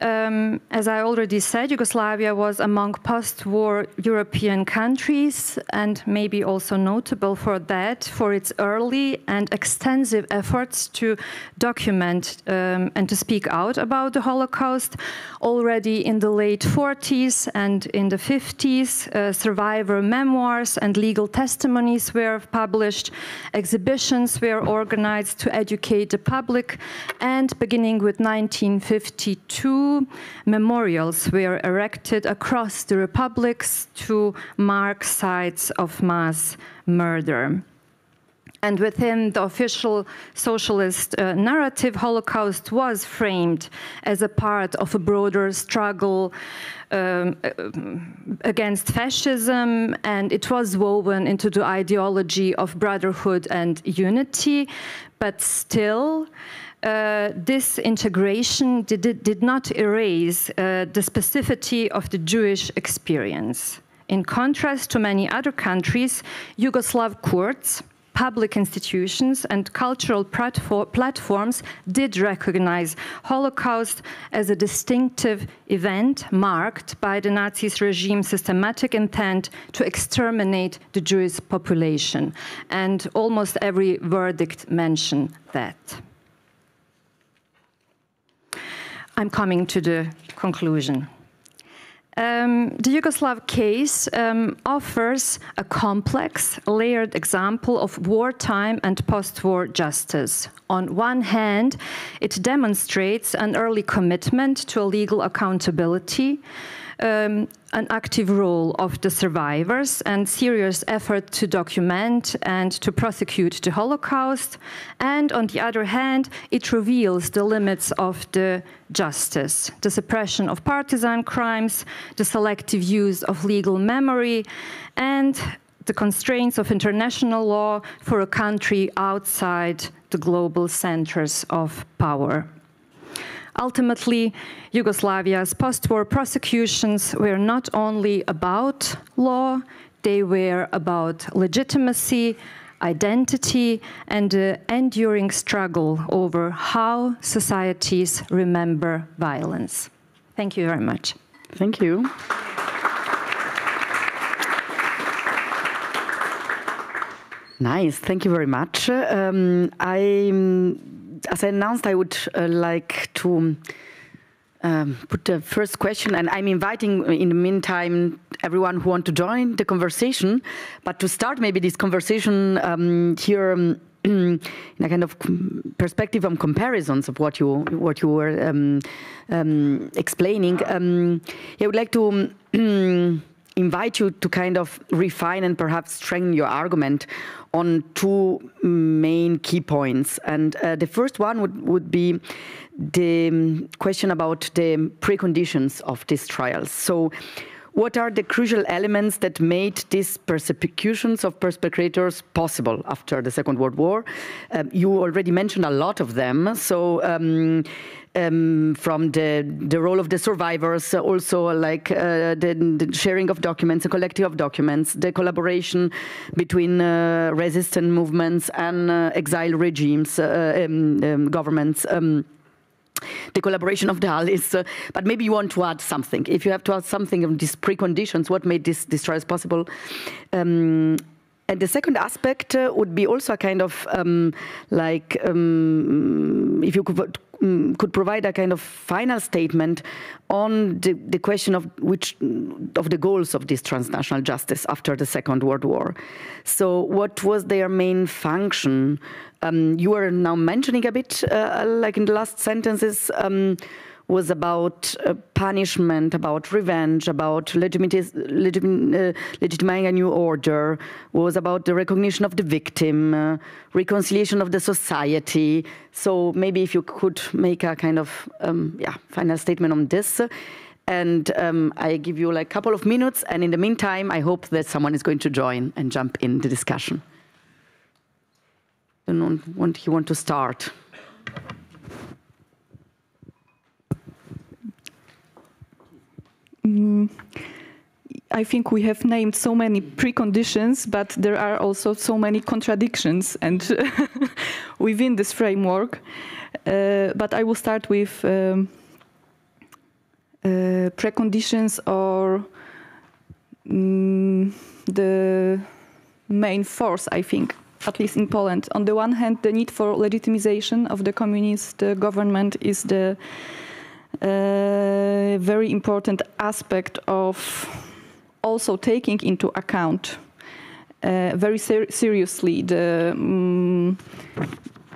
As I already said, Yugoslavia was among post-war European countries and maybe also notable for that, for its early and extensive efforts to document and to speak out about the Holocaust. Already in the late 40s and in the 50s, survivor memoirs and legal testimonies were published, exhibitions were organized to educate the public, and beginning with 1952, memorials were erected across the republics to mark sites of mass murder. And within the official socialist narrative, Holocaust was framed as a part of a broader struggle against fascism, and it was woven into the ideology of brotherhood and unity, but still, this integration did not erase the specificity of the Jewish experience. In contrast to many other countries, Yugoslav courts, public institutions, and cultural platforms did recognize Holocaust as a distinctive event marked by the Nazis' regime's systematic intent to exterminate the Jewish population. And almost every verdict mentioned that. I'm coming to the conclusion. The Yugoslav case offers a complex, layered example of wartime and post-war justice. On one hand, it demonstrates an early commitment to a legal accountability, an active role of the survivors and serious effort to document and to prosecute the Holocaust. And on the other hand, it reveals the limits of the justice, the suppression of partisan crimes, the selective use of legal memory, and the constraints of international law for a country outside the global centers of power. Ultimately, Yugoslavia's post-war prosecutions were not only about law, they were about legitimacy, identity, and the enduring struggle over how societies remember violence. Thank you very much. Thank you. Nice, thank you very much. As I announced, I would like to put the first question, and I'm inviting, in the meantime, everyone who wants to join the conversation. But to start maybe this conversation here in a kind of perspective on comparisons of what you were explaining, I would like to invite you to kind of refine and perhaps strengthen your argument on two main key points. And the first one would be the question about the preconditions of these trials. So what are the crucial elements that made these persecutions of perpetrators possible after the Second World War? You already mentioned a lot of them. So from the role of the survivors, also like the sharing of documents, the collecting of documents, the collaboration between resistance movements and exile regimes, governments, the collaboration of the allies, but maybe you want to add something. If you have to add something of these preconditions, what made these trials possible? And the second aspect would be also a kind of if you could provide a kind of final statement on the question of the goals of this transnational justice after the Second World War. So what was their main function? You were now mentioning a bit, like in the last sentences, was about punishment, about revenge, about legitimizing a new order, was about the recognition of the victim, reconciliation of the society. So maybe if you could make a kind of final statement on this. And I give you like a couple of minutes, and in the meantime, I hope that someone is going to join and jump in the discussion. I don't know, you want to start? I think we have named so many preconditions, but there are also so many contradictions and within this framework. But I will start with preconditions or the main force, I think, at least in Poland. On the one hand, the need for legitimization of the communist government is the very important aspect of also taking into account very seriously the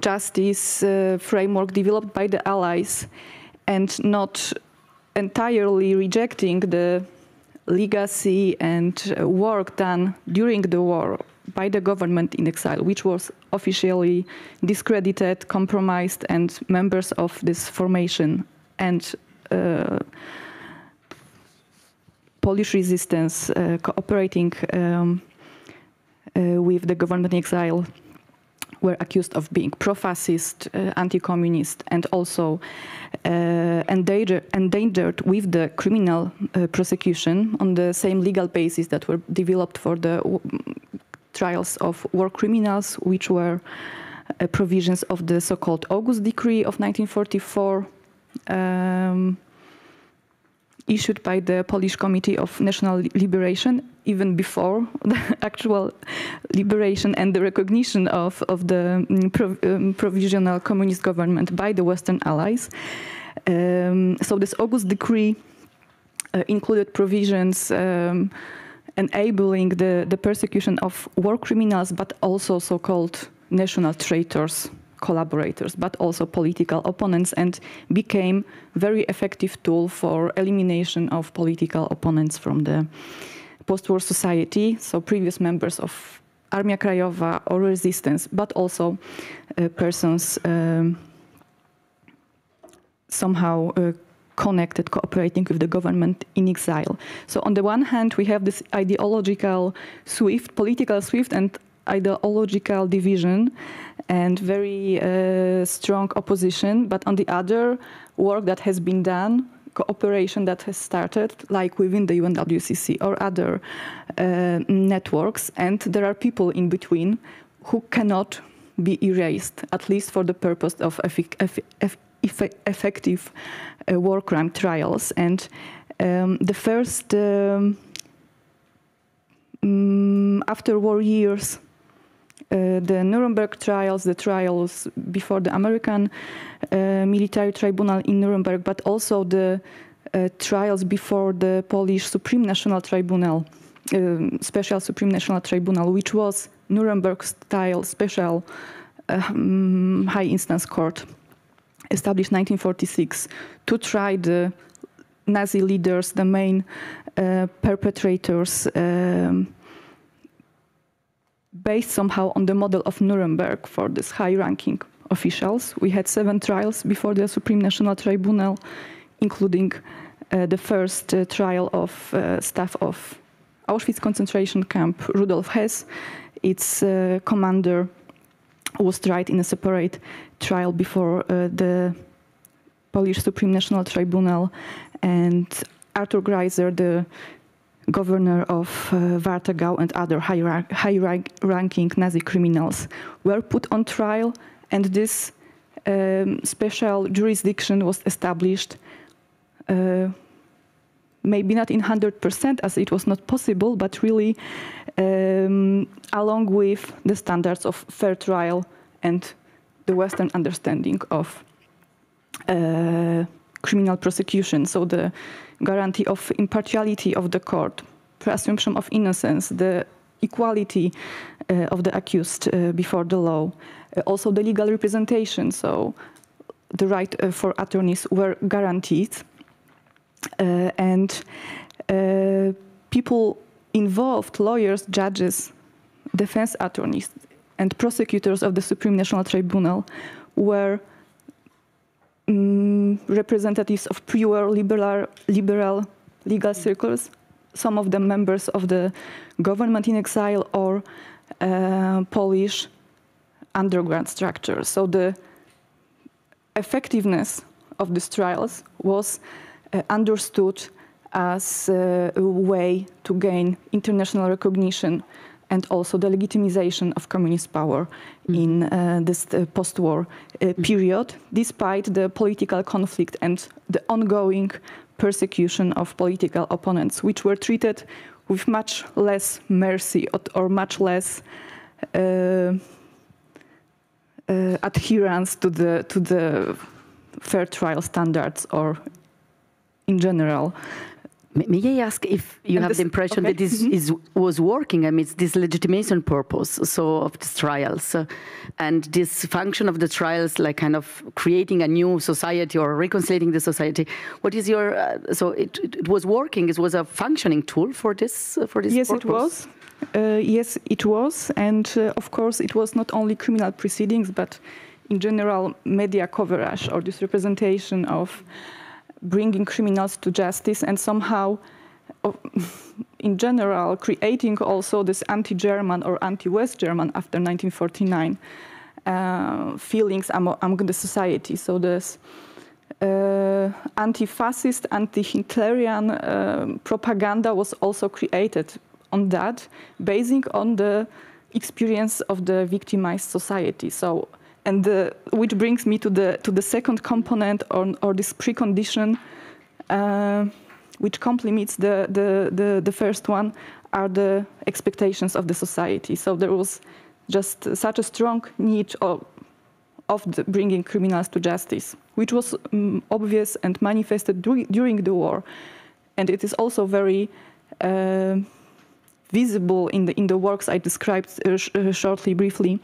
justice framework developed by the Allies and not entirely rejecting the legacy and work done during the war by the government in exile, which was officially discredited, compromised, and members of this formation and Polish resistance cooperating with the government in exile were accused of being pro-fascist, anti-communist, and also endangered with the criminal prosecution on the same legal basis that were developed for the trials of war criminals, which were provisions of the so-called August Decree of 1944, issued by the Polish Committee of National Liberation, even before the actual liberation and the recognition of the provisional communist government by the Western Allies. So this August Decree included provisions enabling the persecution of war criminals, but also so-called national traitors, collaborators, but also political opponents, and became very effective tool for elimination of political opponents from the post-war society. So previous members of Armia Krajowa or resistance, but also persons somehow connected, cooperating with the government in exile. So on the one hand, we have this ideological swift, political swift and ideological division and very strong opposition, but on the other, work that has been done, cooperation that has started, like within the UNWCC or other networks, and there are people in between who cannot be erased, at least for the purpose of effective war crime trials. And the first after war years, the Nuremberg trials, the trials before the American military tribunal in Nuremberg, but also the trials before the Polish Supreme National Tribunal, Special Supreme National Tribunal, which was Nuremberg-style special high instance court, established 1946, to try the Nazi leaders, the main perpetrators, based somehow on the model of Nuremberg for these high-ranking officials. We had 7 trials before the Supreme National Tribunal, including the first trial of staff of Auschwitz concentration camp, Rudolf Hess. Its commander was tried in a separate trial before the Polish Supreme National Tribunal, and Arthur Greiser, the governor of Warsaw, and other high-ranking Nazi criminals were put on trial, and this special jurisdiction was established, maybe not in 100%, as it was not possible, but really along with the standards of fair trial and the Western understanding of criminal prosecution. So the guarantee of impartiality of the court, presumption of innocence, the equality of the accused before the law, also the legal representation, so the right for attorneys were guaranteed. And people involved, lawyers, judges, defense attorneys, and prosecutors of the Supreme National Tribunal were representatives of pre-war liberal legal circles, some of them members of the government in exile or Polish underground structures. So the effectiveness of these trials was understood as a way to gain international recognition and also the legitimization of communist power in this post-war period, despite the political conflict and the ongoing persecution of political opponents, which were treated with much less mercy or much less adherence to the fair trial standards, or in general. May I ask if you have the impression that this was working? I mean, it's this legitimation purpose, so of these trials, and this function of the trials, like kind of creating a new society or reconciling the society. What is your? So it was working. It was a functioning tool for this. Yes, purpose. It was. Yes, it was, and of course, it was not only criminal proceedings, but in general, media coverage or this representation of bringing criminals to justice, and somehow, in general, creating also this anti-German or anti-West German after 1949 feelings among the society. So this anti-fascist, anti-Hitlerian propaganda was also created on that, basing on the experience of the victimized society. So. And which brings me to the second component, or this precondition, which complements the first one, are the expectations of the society. So there was just such a strong need of bringing criminals to justice, which was obvious and manifested during the war, and it is also very visible in the works I described shortly, briefly.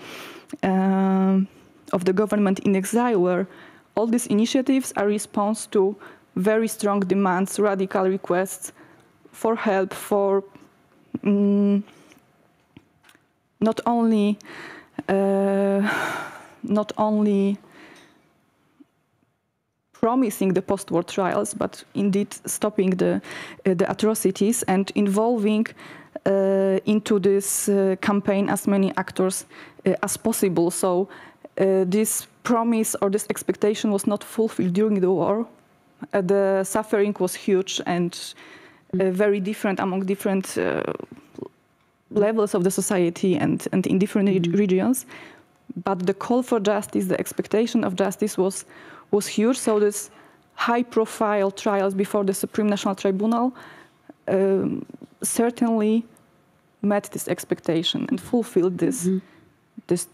of the government in exile, where all these initiatives are response to very strong demands, radical requests for help, for not only promising the post-war trials, but indeed stopping the atrocities and involving into this campaign as many actors as possible. So this promise or this expectation was not fulfilled during the war. The suffering was huge and very different among different levels of the society and in different regions. But the call for justice, the expectation of justice was huge. So this high-profile trials before the Supreme National Tribunal certainly met this expectation and fulfilled this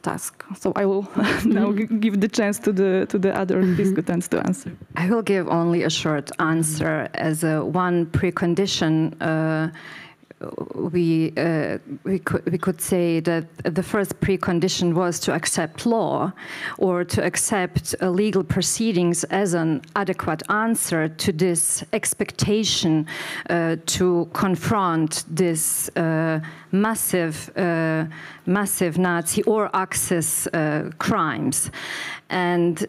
task. So I will now give the chance to the other discussants to answer. I will give only a short answer as one precondition. We could say that the first precondition was to accept law or to accept legal proceedings as an adequate answer to this expectation to confront this massive Nazi or Axis crimes. And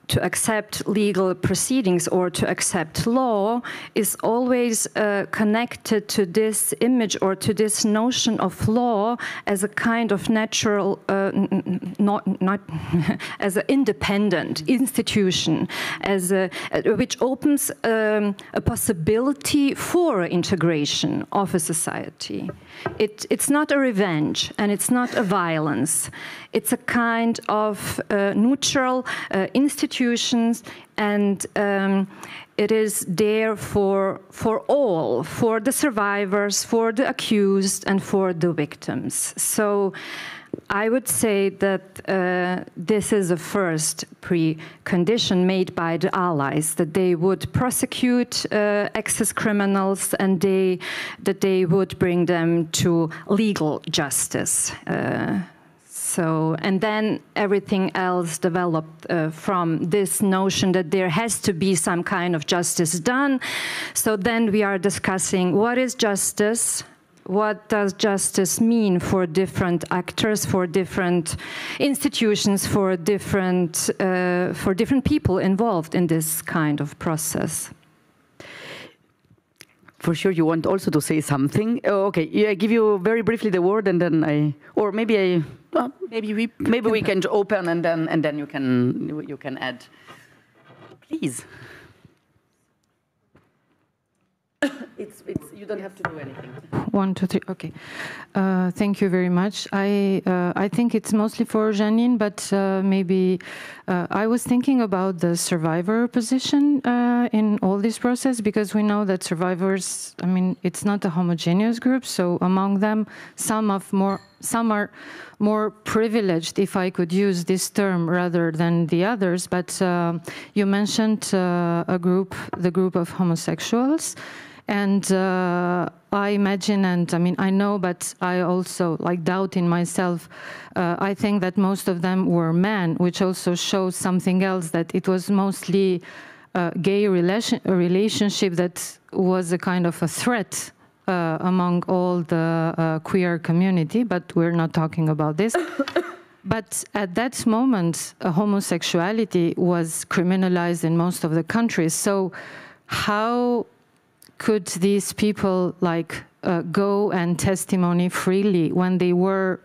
to accept legal proceedings or to accept law is always connected to this image or to this notion of law as a kind of natural, not as an independent institution, which opens a possibility for integration of a society. It's not a revenge and it's not a violence. It's a kind of neutral institutions, and it is there for all, for the survivors, for the accused, and for the victims. So I would say that this is a first precondition made by the Allies, that they would prosecute Axis criminals and that they would bring them to legal justice. And then everything else developed from this notion that there has to be some kind of justice done. So then we are discussing what is justice, what does justice mean for different actors, for different institutions, for different people involved in this kind of process. For sure, you want also to say something. Oh, okay, yeah, I give you very briefly the word, and then maybe we can open, and then you can add. Please. You don't have to do anything. 1, 2, 3. Okay. Thank you very much. I think it's mostly for Janine, but maybe I was thinking about the survivor position in all this process, because we know that survivors, I mean, it's not a homogeneous group. So among them, some are more privileged, if I could use this term, rather than the others. But you mentioned the group of homosexuals. And I imagine, and I mean, I know, but I also doubt in myself. I think that most of them were men, which also shows something else, that it was mostly a gay relationship that was a kind of a threat among all the queer community, but we're not talking about this. But at that moment, homosexuality was criminalized in most of the countries. So how could these people go and testimony freely when they were,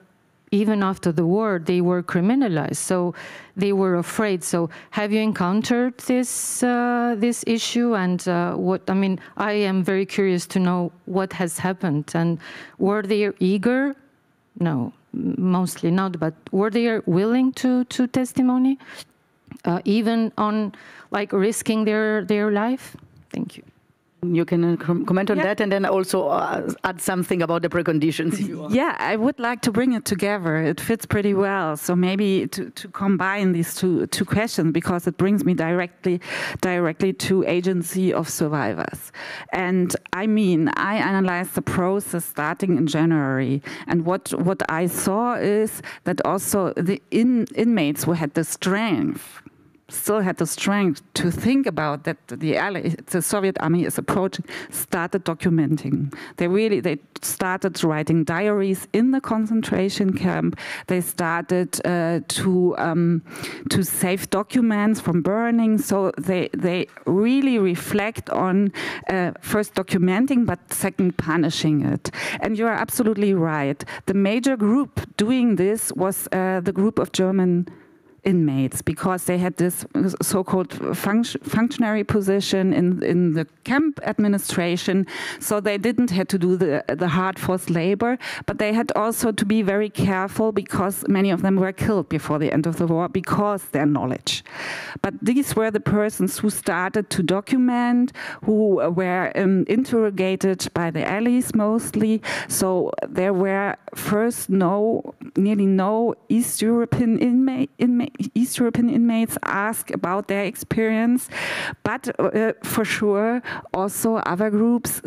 even after the war, they were criminalized? So they were afraid. So have you encountered this issue? And I am very curious to know what has happened. And were they eager? No, mostly not. But were they willing to testimony, even on risking their life? Thank you. You can comment on that, and then also add something about the preconditions if you want. Yeah, I would like to bring it together. It fits pretty well. So maybe to combine these two questions, because it brings me directly to agency of survivors. And I mean, I analyzed the process starting in January, and what I saw is that also the inmates who had the strength still had the strength to think about that the Soviet army is approaching, started documenting. They started writing diaries in the concentration camp. They started to save documents from burning. So they really reflect on first documenting, but second punishing it. And you are absolutely right. The major group doing this was the group of German inmates, because they had this so-called functionary position in the camp administration, so they didn't have to do the hard forced labor, but they had also to be very careful, because many of them were killed before the end of the war because their knowledge. But these were the persons who started to document, who were interrogated by the allies mostly. So there were first nearly no East European inmates ask about their experience, but for sure also other groups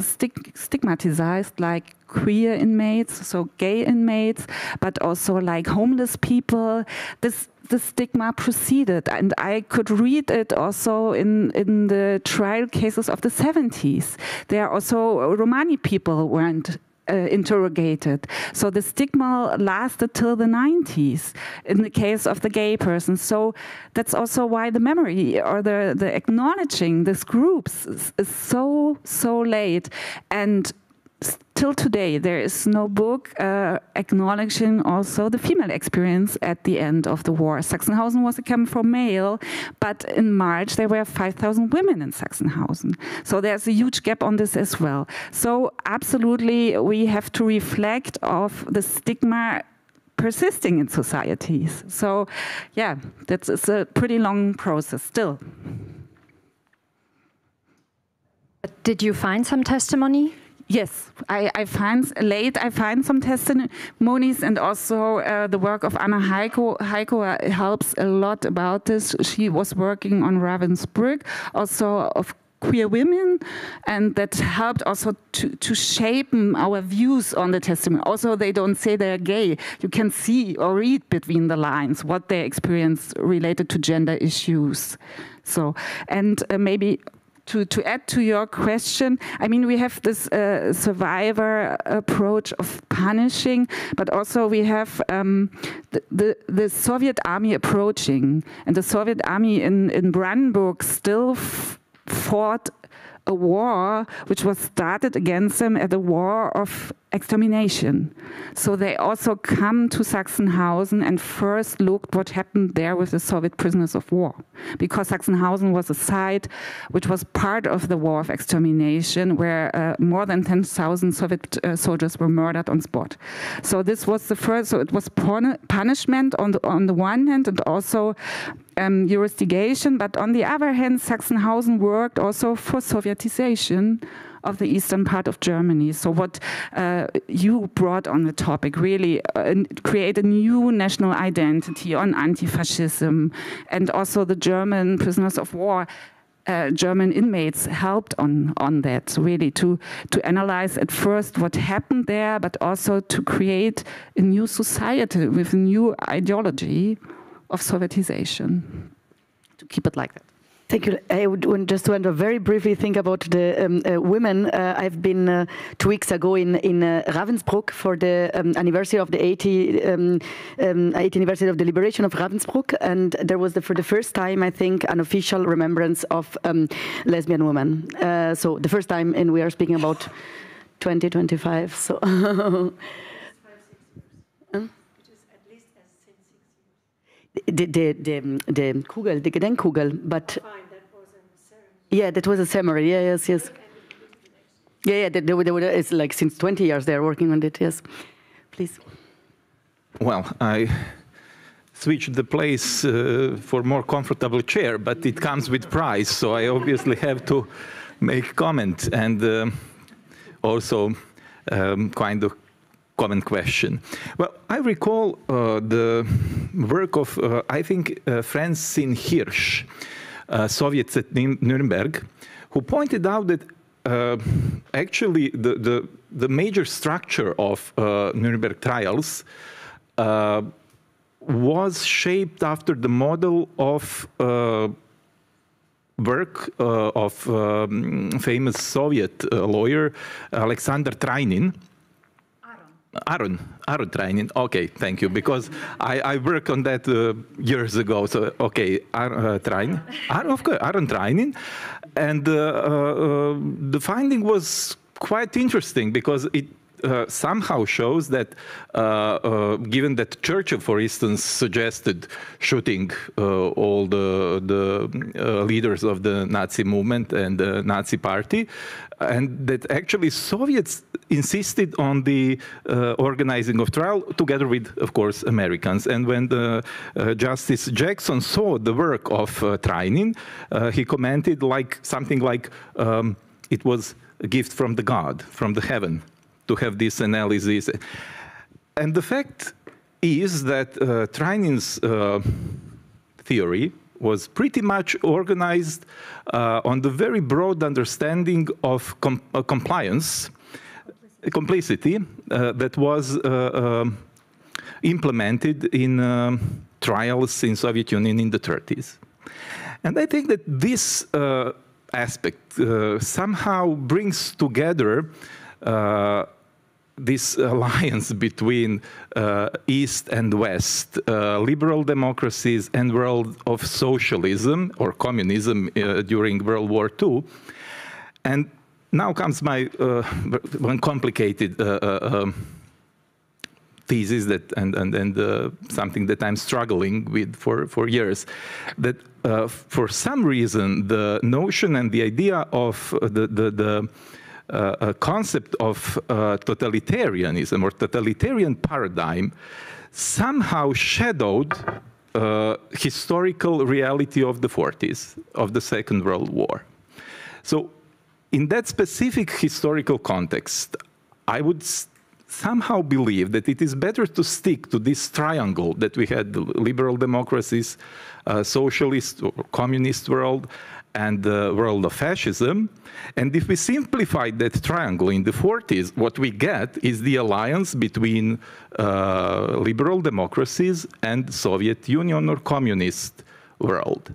stigmatized, like queer inmates, so gay inmates, but also like homeless people. The stigma proceeded, and I could read it also in the trial cases of the 70s. There are also Romani people weren't interrogated. So the stigma lasted till the 90s in the case of the gay person. So that's also why the memory or the acknowledging these groups is so late. And till today, there is no book acknowledging also the female experience at the end of the war. Sachsenhausen was a camp for male, but in March there were 5,000 women in Sachsenhausen. So there's a huge gap on this as well. So absolutely, we have to reflect of the stigma persisting in societies. So yeah, it's a pretty long process still. Did you find some testimony? Yes, I find some testimonies, and also the work of Anna Heiko helps a lot about this. She was working on Ravensbrück, also of queer women, and that helped also to shape our views on the testimony. Also, they don't say they're gay. You can see or read between the lines what they experience related to gender issues. So, and maybe to add to your question, I mean, we have this survivor approach of punishing, but also we have the Soviet army approaching. And the Soviet army in Brandenburg still fought a war which was started against them as a war of extermination. So they also come to Sachsenhausen and first looked what happened there with the Soviet prisoners of war, because Sachsenhausen was a site which was part of the war of extermination, where more than 10,000 Soviet soldiers were murdered on spot. So this was the first. So it was punishment on the one hand, and also jurisdiction, but on the other hand, Sachsenhausen worked also for Sovietization of the eastern part of Germany. So what you brought on the topic, really create a new national identity on anti-fascism, and also the German prisoners of war, German inmates helped on that, really to analyze at first what happened there, but also to create a new society with a new ideology of Sovietization, to keep it like that. Thank you. I would just want to very briefly think about the women. I've been 2 weeks ago in Ravensbrück for the anniversary of the 80th anniversary of the liberation of Ravensbrück, and there was for the first time, I think, an official remembrance of lesbian women. So the first time, and we are speaking about 2025. So. The Kugel, the Gedenkkugel, but yeah, that was a ceremony. Yeah, yes. Yeah, it's like since 20 years they're working on it. Yes, please. Well, I switched the place for more comfortable chair, but it comes with price, so I obviously have to make comment and also kind of common question. Well, I recall the work of, I think, Francine Hirsch, Soviets at Nuremberg, who pointed out that actually the major structure of Nuremberg trials was shaped after the model of work of famous Soviet lawyer Alexander Trainin. Aaron Trainin. Okay, thank you, because I worked on that years ago. So okay, Trainin. Of course, Aaron Trainin, and the finding was quite interesting because it somehow shows that, given that Churchill, for instance, suggested shooting all the leaders of the Nazi movement and the Nazi party, and that actually Soviets insisted on the organizing of trial together with, of course, Americans. And when the Justice Jackson saw the work of Trainin, he commented something like, it was a gift from the God, from the heaven, to have this analysis. And the fact is that Trainin's theory was pretty much organized on the very broad understanding of complicity that was implemented in trials in Soviet Union in the 30s. And I think that this aspect somehow brings together this alliance between East and West, liberal democracies and world of socialism or communism during World War II. And now comes my one complicated thesis that and something that I'm struggling with for years, that for some reason the notion and the idea of the concept of totalitarianism or totalitarian paradigm somehow shadowed historical reality of the 40s, of the Second World War. So in that specific historical context, I would somehow believe that it is better to stick to this triangle that we had, the liberal democracies, socialist or communist world, and the world of fascism. And if we simplify that triangle in the 40s, what we get is the alliance between liberal democracies and Soviet Union or communist world.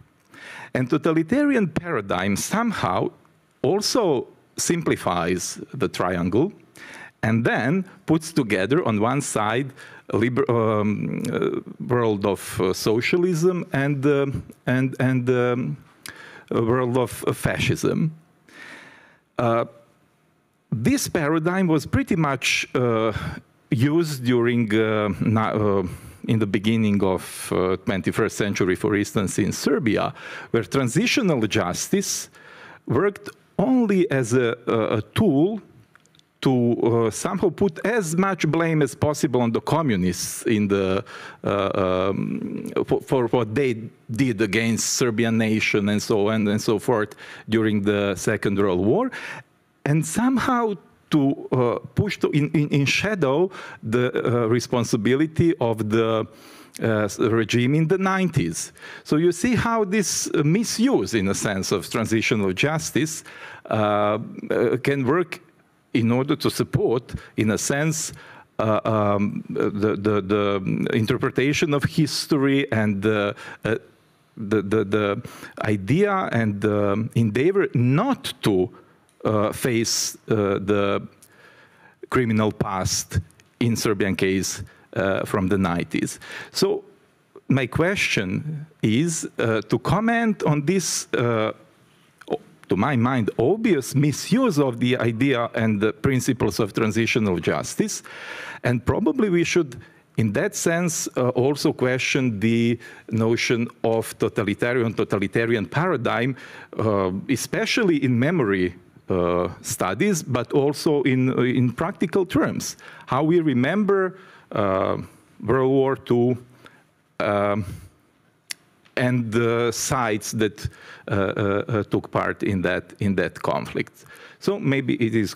And totalitarian paradigm somehow also simplifies the triangle and then puts together on one side a world of socialism and a world of fascism. This paradigm was pretty much used during in the beginning of 21st century, for instance, in Serbia, where transitional justice worked only as a tool to somehow put as much blame as possible on the communists in the for what they did against Serbian nation and so on and so forth during the Second World War, and somehow to push in shadow the responsibility of the regime in the 90s. So you see how this misuse, in a sense, of transitional justice can work in order to support, in a sense, the interpretation of history and the idea and the endeavor not to face the criminal past, in Serbian case, from the 90s. So my question is to comment on this to my mind, obvious misuse of the idea and the principles of transitional justice. And probably we should, in that sense, also question the notion of totalitarian paradigm, especially in memory studies, but also in practical terms. How we remember World War II, and the sides that took part in that conflict. So maybe it is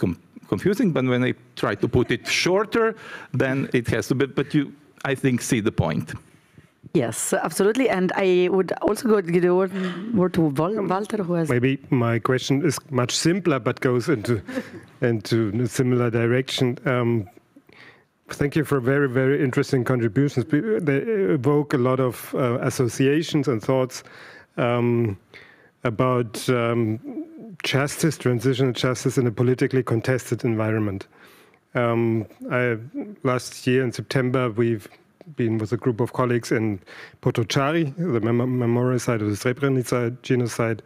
confusing, but when I try to put it shorter, then it has to be, but you, I think, see the point. Yes, absolutely. And I would also give the word to Walter, who has... Maybe my question is much simpler, but goes into a similar direction. Thank you for very, very interesting contributions. They evoke a lot of associations and thoughts about justice, transitional justice in a politically contested environment. Last year in September, we've been with a group of colleagues in Potocari, the memorial site of the Srebrenica genocide,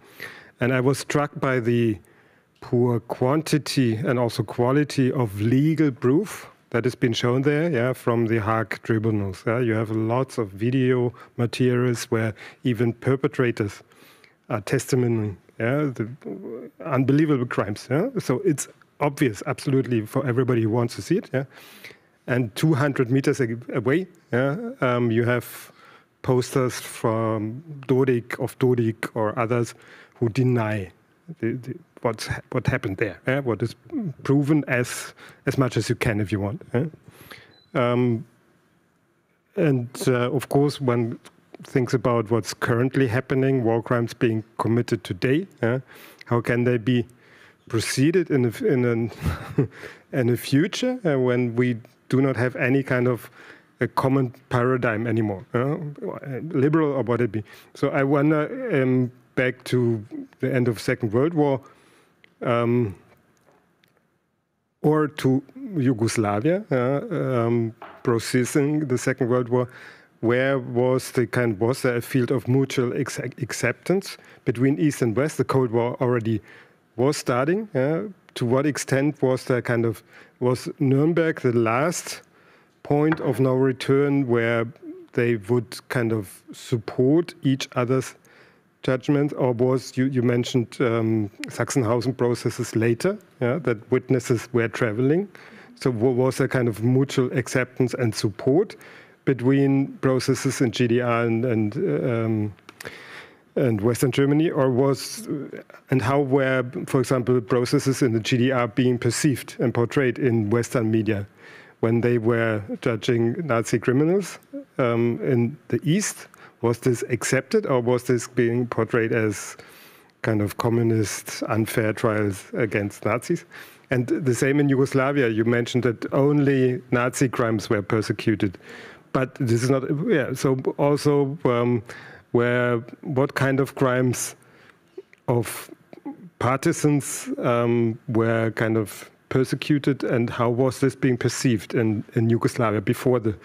and I was struck by the poor quantity and also quality of legal proof that has been shown there, from the Hague tribunals. You have lots of video materials where even perpetrators are testimony, the unbelievable crimes. So it's obvious, absolutely, for everybody who wants to see it. And 200 meters away, you have posters from Dodik or others who deny what happened there, what is proven as much as you can if you want. Of course, one thinks about what's currently happening, war crimes being committed today. How can they be proceeded in a future when we do not have any kind of a common paradigm anymore, liberal or what it be? So I wonder, back to the end of Second World War, or to Yugoslavia, processing the Second World War, where was there a field of mutual acceptance between East and West? The Cold War already was starting. To what extent was there was Nuremberg the last point of no return where they would support each other's judgment, or was, you mentioned Sachsenhausen processes later, that witnesses were traveling? So was there mutual acceptance and support between processes in GDR and Western Germany, and how were, for example, processes in the GDR being perceived and portrayed in Western media when they were judging Nazi criminals in the East? Was this accepted, or was this being portrayed as communist, unfair trials against Nazis? And the same in Yugoslavia. You mentioned that only Nazi crimes were persecuted, but this is not. So also, what kind of crimes of partisans were persecuted, and how was this being perceived in Yugoslavia before the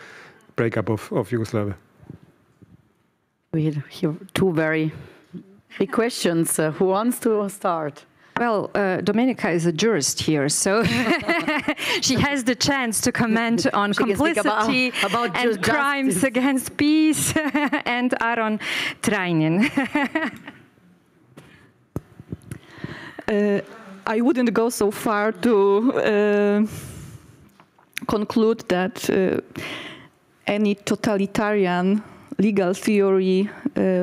breakup of Yugoslavia? We have two very big questions. Who wants to start? Well, Dominika is a jurist here, so she has the chance to comment on complicity about and crimes against peace, and Aaron Trainin. I wouldn't go so far to conclude that any totalitarian legal theory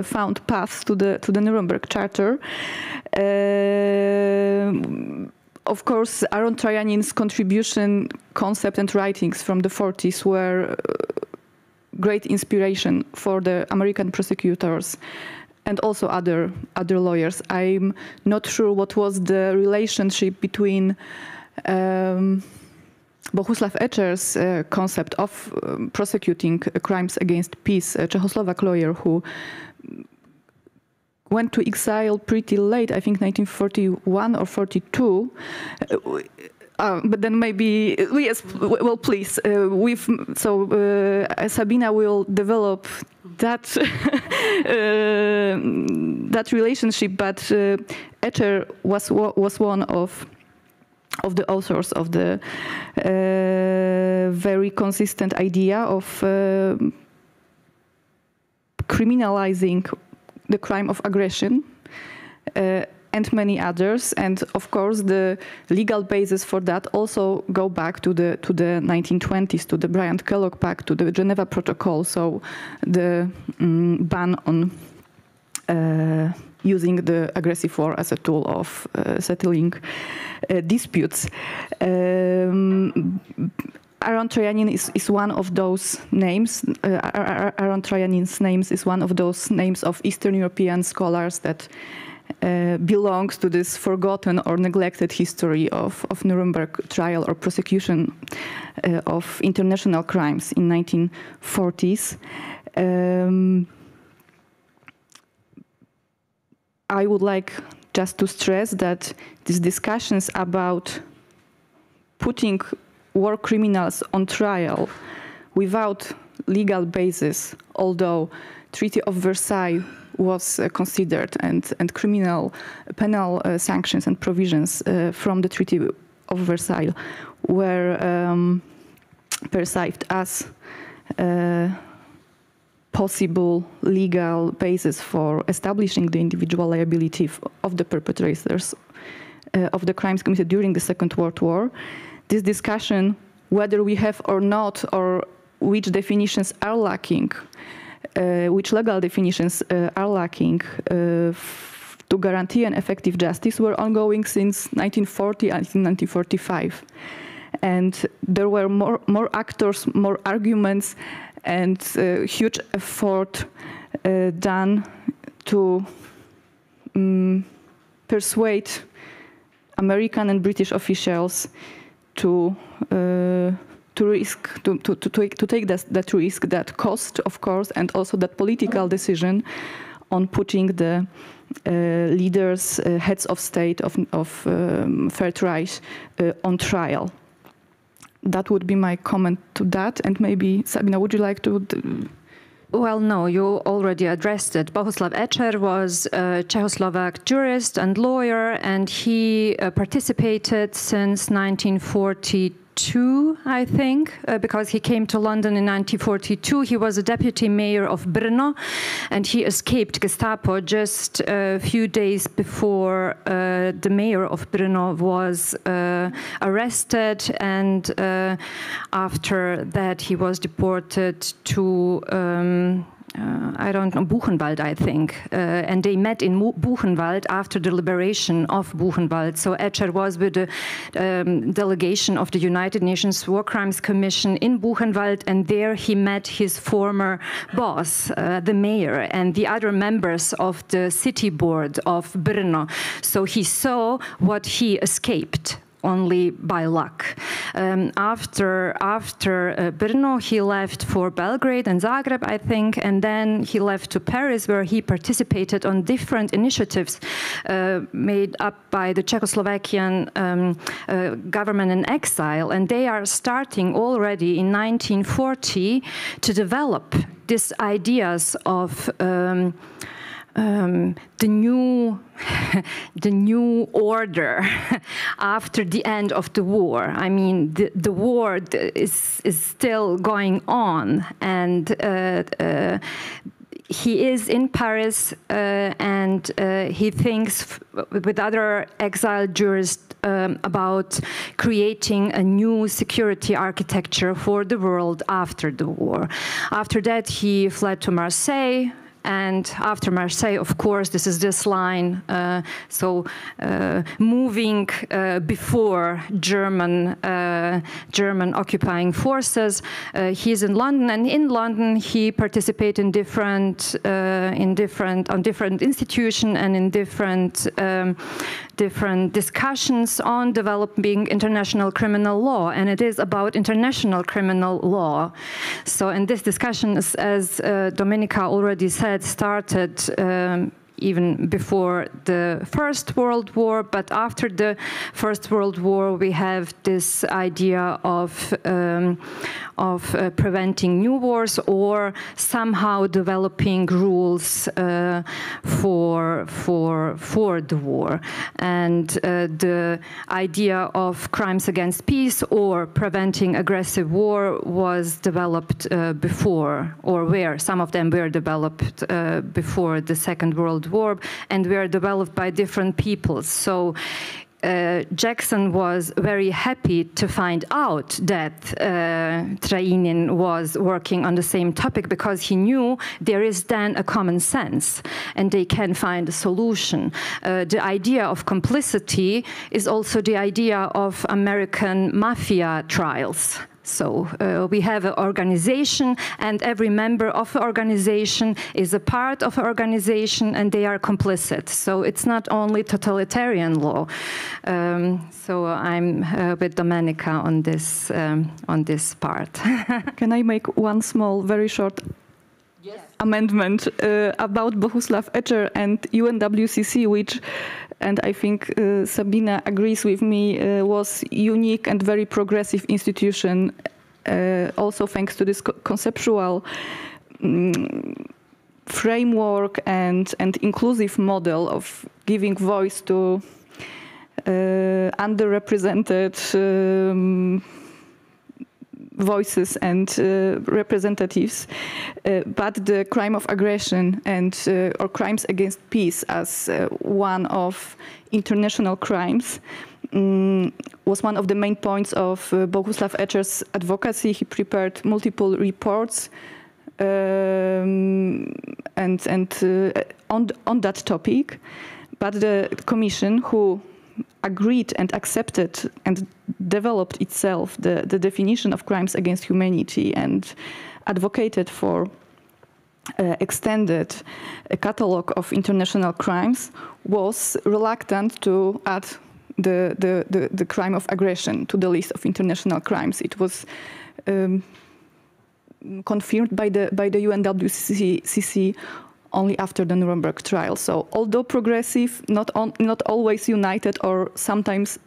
found paths to the Nuremberg Charter. Of course, Aaron Trajanin's contribution, concept and writings from the 40s were great inspiration for the American prosecutors and also other lawyers. I'm not sure what was the relationship between Bohusław Echer's concept of prosecuting crimes against peace, a Czechoslovak lawyer who went to exile pretty late, I think 1941 or 42. But then maybe, yes, well, please, Sabina will develop that that relationship, but Echer was one of the authors of the very consistent idea of criminalizing the crime of aggression and many others. And of course, the legal basis for that also go back to the 1920s, to the Bryant-Kellogg Pact, to the Geneva Protocol. So the ban on using the aggressive war as a tool of settling disputes. Aaron Troyanin is one of those names. Aaron Troyanin's names is one of those names of Eastern European scholars that belongs to this forgotten or neglected history of Nuremberg trial or prosecution of international crimes in 1940s. I would like just to stress that these discussions about putting war criminals on trial without legal basis, although Treaty of Versailles was considered and penal sanctions and provisions from the Treaty of Versailles were perceived as possible legal basis for establishing the individual liability of the perpetrators of the crimes committed during the Second World War. This discussion, whether we have or not, or which definitions are lacking, which legal definitions are lacking to guarantee an effective justice, were ongoing since 1940 until 1945. And there were more actors, more arguments, and huge effort done to persuade American and British officials to take that risk, that cost, of course, and also that political decision on putting the leaders, heads of state of Third Reich on trial. That would be my comment to that. And maybe, Sabina, would you like to? Well, no, you already addressed it. Bohuslav Echer was a Czechoslovak jurist and lawyer, and he participated since 1942, I think, because he came to London in 1942. He was a deputy mayor of Brno, and he escaped Gestapo just a few days before the mayor of Brno was arrested, and after that he was deported to I don't know, Buchenwald, I think, and they met in Buchenwald after the liberation of Buchenwald. So Echer was with the delegation of the United Nations War Crimes Commission in Buchenwald, and there he met his former boss, the mayor, and the other members of the city board of Brno. So he saw what he escaped only by luck. After Brno, he left for Belgrade and Zagreb, I think, and then he left to Paris, where he participated on different initiatives made up by the Czechoslovakian government in exile, and they are starting already in 1940 to develop these ideas of the new order after the end of the war. I mean, the war is still going on, and he is in Paris, and he thinks with other exiled jurists about creating a new security architecture for the world after the war. After that, he fled to Marseille. And after Marseille, of course, this is this line, moving before German occupying forces. He's in London, and in London he participated in different institutions and in different discussions on developing international criminal law, and it is about international criminal law. So, and this discussion, as Dominika already said, started even before the First World War, but after the First World War, we have this idea of preventing new wars or somehow developing rules for the war. And the idea of crimes against peace or preventing aggressive war was developed before, or where some of them were developed before the Second World War, and were developed by different peoples. So Jackson was very happy to find out that Trainin was working on the same topic, because he knew there is then a common sense and they can find a solution. The idea of complicity is also the idea of American mafia trials. So we have an organization, and every member of the organization is a part of an organization, and they are complicit. So it's not only totalitarian law. So I'm with Dominika on this part. Can I make one small, very short amendment about Bohusław Echer and UNWCC, which, and I think Sabina agrees with me, was unique and very progressive institution, also thanks to this conceptual framework and inclusive model of giving voice to underrepresented voices and representatives, but the crime of aggression and or crimes against peace as one of international crimes was one of the main points of Bohusław Echer's advocacy. He prepared multiple reports and on that topic, but the commission, who agreed and accepted and developed itself the definition of crimes against humanity and advocated for extended catalog of international crimes, was reluctant to add the crime of aggression to the list of international crimes. It was confirmed by the UNWCC only after the Nuremberg trial. So although progressive, not always united or sometimes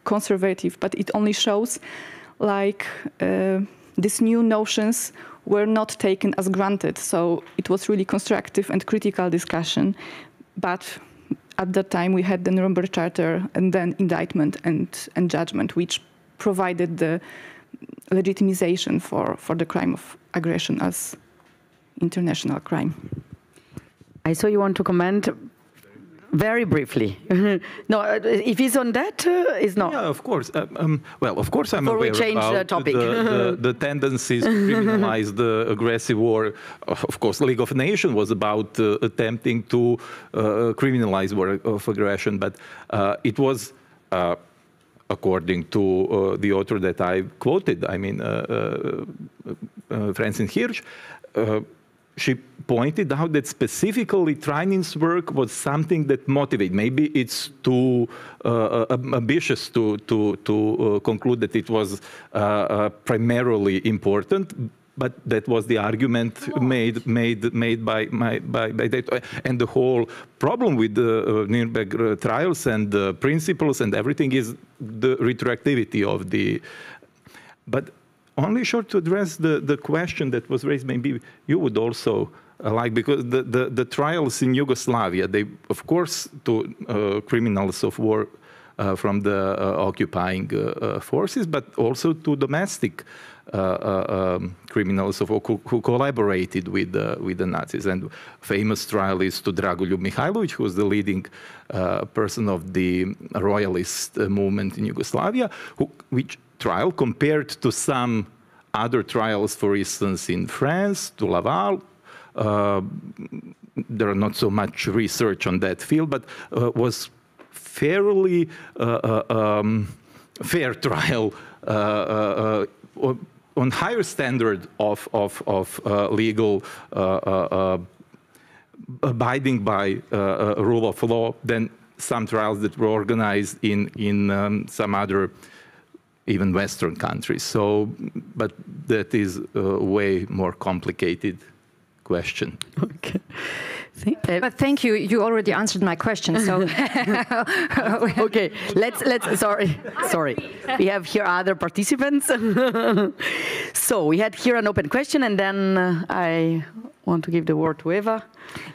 conservative, but it only shows like these new notions were not taken as granted. So it was really constructive and critical discussion. But at that time we had the Nuremberg Charter and then indictment and judgment, which provided the legitimization for the crime of aggression as international crime. I saw you want to comment very briefly. No, if he's on that, is not. Yeah, of course. Well, of course, I'm aware about topic. the tendencies to criminalize the aggressive war. Of course, League of Nations was about attempting to criminalize war of aggression, but it was, according to the author that I quoted, I mean, Francis Hirsch, she pointed out that specifically Trainin's work was something that motivated. Maybe it's too ambitious to conclude that it was primarily important, but that was the argument made by that. And the whole problem with the Nuremberg trials and the principles and everything is the retroactivity of the. But only short to address the question that was raised, maybe you would also like, because the trials in Yugoslavia, they, of course, to criminals of war from the occupying forces, but also to domestic criminals of war who collaborated with the Nazis. And famous trial is to Dragoljub Mihailović, who was the leading person of the royalist movement in Yugoslavia, which trial compared to some other trials, for instance, in France, to Laval. There are not so much research on that field, but was fairly fair trial on higher standard of legal abiding by rule of law than some trials that were organized in some other even Western countries. So, but that is a way more complicated question. Okay. But thank you. You already answered my question. So okay, let's. Sorry. We have here other participants. So we had here an open question, and then I want to give the word to Eva.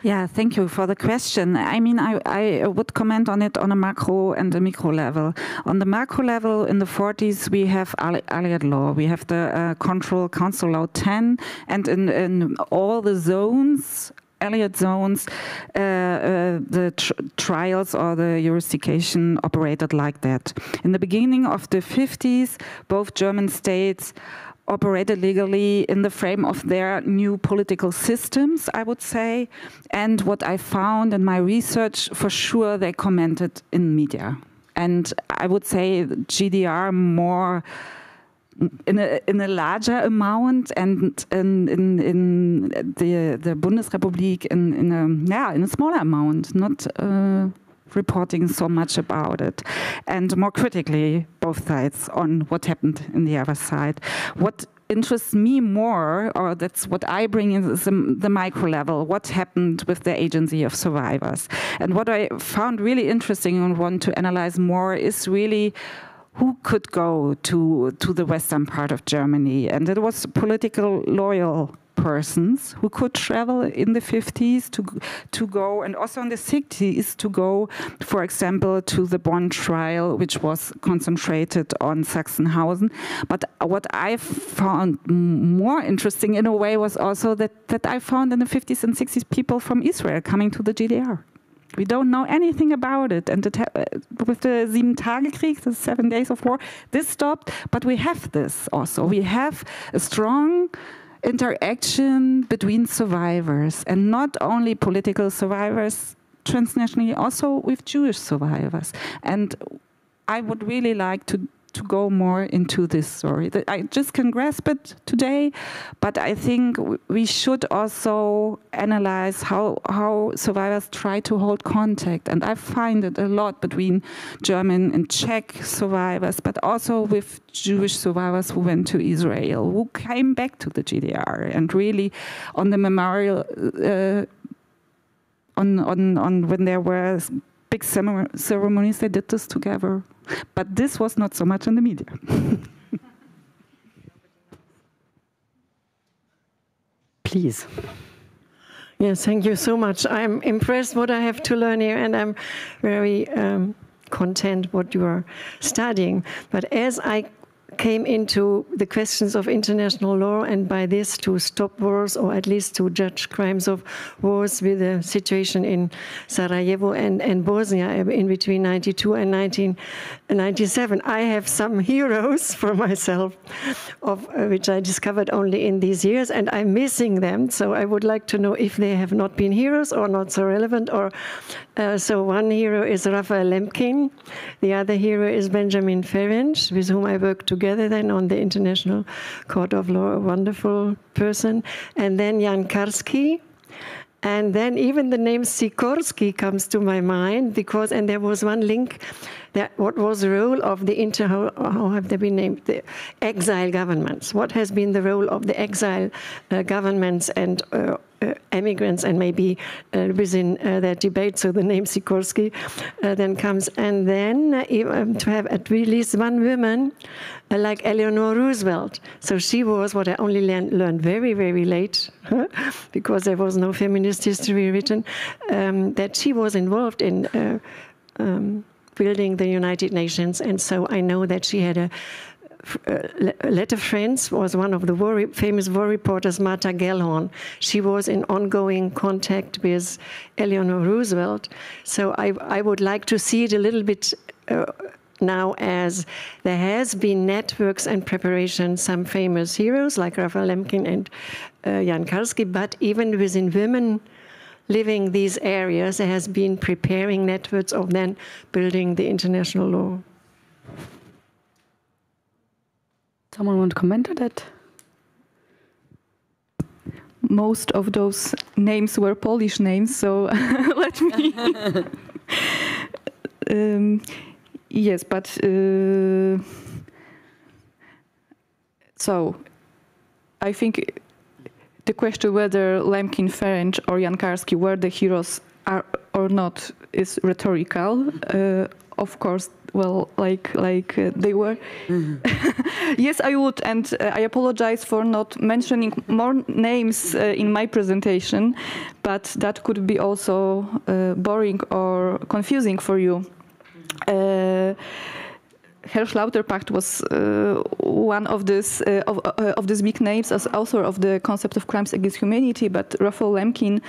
Yeah, thank you for the question. I mean, I would comment on it on a macro and a micro level. On the macro level, in the 40s, we have allied law. We have the Control Council Law 10, and in all the zones Elliott zones, the trials or the jurisdiction operated like that. In the beginning of the 50s, both German states operated legally in the frame of their new political systems, I would say. And what I found in my research, for sure, they commented in media. And I would say GDR more in a larger amount, and in the Bundesrepublik in a smaller amount, not reporting so much about it, and more critically, both sides, on what happened in the other side. What interests me more, or that's what I bring in, is the micro level, what happened with the agency of survivors. And what I found really interesting and want to analyze more is really who could go to the western part of Germany. And it was political loyal persons who could travel in the 50s to go, and also in the 60s to go, for example, to the Bonn trial, which was concentrated on Sachsenhausen. But what I found more interesting in a way was also that I found in the 50s and 60s people from Israel coming to the GDR. We don't know anything about it. And with the 7-Tage-Krieg, the 7 days of war, this stopped. But we have this also. We have a strong interaction between survivors, and not only political survivors transnationally, also with Jewish survivors. And I would really like to go more into this story. I just can grasp it today, but I think we should also analyze how survivors try to hold contact. And I find it a lot between German and Czech survivors, but also with Jewish survivors who went to Israel, who came back to the GDR, and really on the memorial, on when there were big ceremonies, they did this together. But this was not so much in the media. Please. Yes, thank you so much. I'm impressed what I have to learn here, and I'm very content what you are studying. But as I came into the questions of international law, and by this to stop wars, or at least to judge crimes of wars, with the situation in Sarajevo and Bosnia in between 92 and 1997. I have some heroes for myself, of which I discovered only in these years, and I'm missing them. So I would like to know if they have not been heroes or not so relevant. Or so one hero is Raphael Lemkin. The other hero is Benjamin Ferenc, with whom I worked together then on the International Court of Law, a wonderful person. And then Jan Karski. And then even the name Sikorsky comes to my mind, because, and there was one link, that what was the role of the how have they been named? The exile governments. What has been the role of the exile governments and emigrants, and maybe within that debate, so the name Sikorsky then comes. And then to have at least one woman like Eleanor Roosevelt. So she was, what I only learned very, very late, because there was no feminist history written, that she was involved in building the United Nations. And so I know that she had a letter friends, was one of the famous war reporters, Martha Gellhorn. She was in ongoing contact with Eleanor Roosevelt. So I would like to see it a little bit now, as there has been networks and preparation, some famous heroes like Raphael Lemkin and Jan Karski, but even within women living these areas, there has been preparing networks of then building the international law. Someone want to comment on that? Most of those names were Polish names, so let me... yes, but... so, I think the question whether Lemkin, Ferenc or Jan Karski were the heroes or not is rhetorical. Of course, well, like they were. Mm-hmm. Yes, I would, and I apologize for not mentioning more names in my presentation, but that could be also boring or confusing for you. Herr Schlauterpacht was one of these big names as author of the concept of crimes against humanity, but Raphael Lemkin,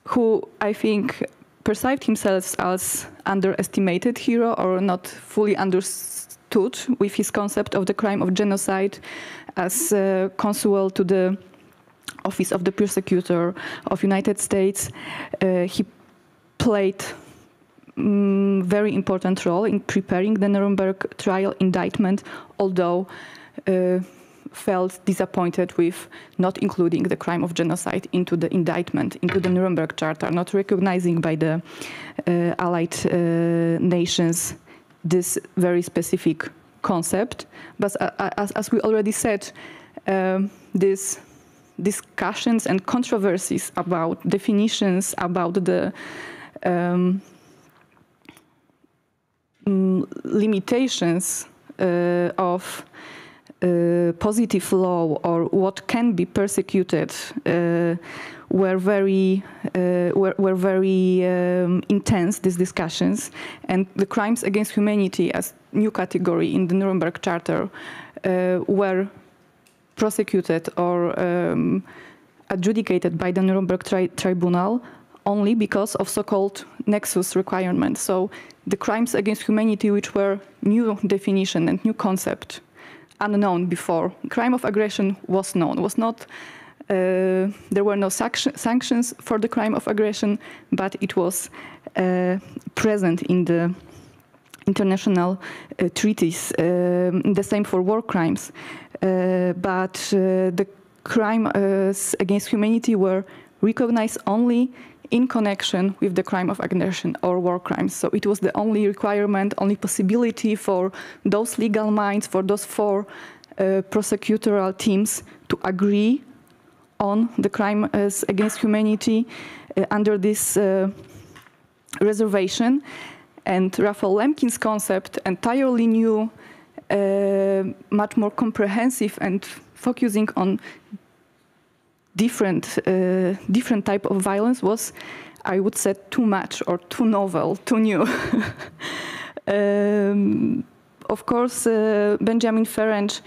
who I think perceived himself as underestimated hero or not fully understood with his concept of the crime of genocide as consul to the Office of the Prosecutor of United States. He played very important role in preparing the Nuremberg trial indictment, although felt disappointed with not including the crime of genocide into the indictment, into the Nuremberg Charter, not recognizing by the Allied nations this very specific concept. But as we already said, these discussions and controversies about definitions, about the limitations of positive law or what can be persecuted were very intense, these discussions, and the crimes against humanity as new category in the Nuremberg Charter were prosecuted or adjudicated by the Nuremberg Tribunal only because of so-called nexus requirements. So the crimes against humanity, which were new definition and new concept, unknown before. Crime of aggression was known, was not, there were no sanctions for the crime of aggression, but it was present in the international treaties. The same for war crimes. But the crimes against humanity were recognized only in connection with the crime of aggression or war crimes. So it was the only requirement, only possibility for those legal minds, for those four prosecutorial teams to agree on the crime against humanity under this reservation. And Raphael Lemkin's concept, entirely new, much more comprehensive and focusing on different type of violence, was, I would say, too much or too novel, too new. Of course, Benjamin Ferenc,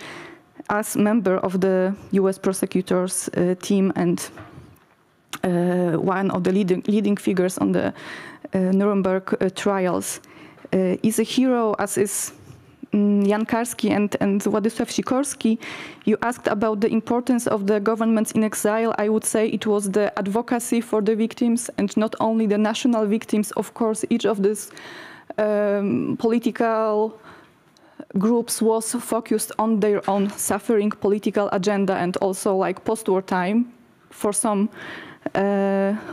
as member of the US prosecutors team and one of the leading figures on the Nuremberg trials, is a hero, as is Jan Karski and Władysław Sikorski. You asked about the importance of the governments in exile. I would say it was the advocacy for the victims, and not only the national victims. Of course, each of these political groups was focused on their own suffering political agenda, and also like post-war time for some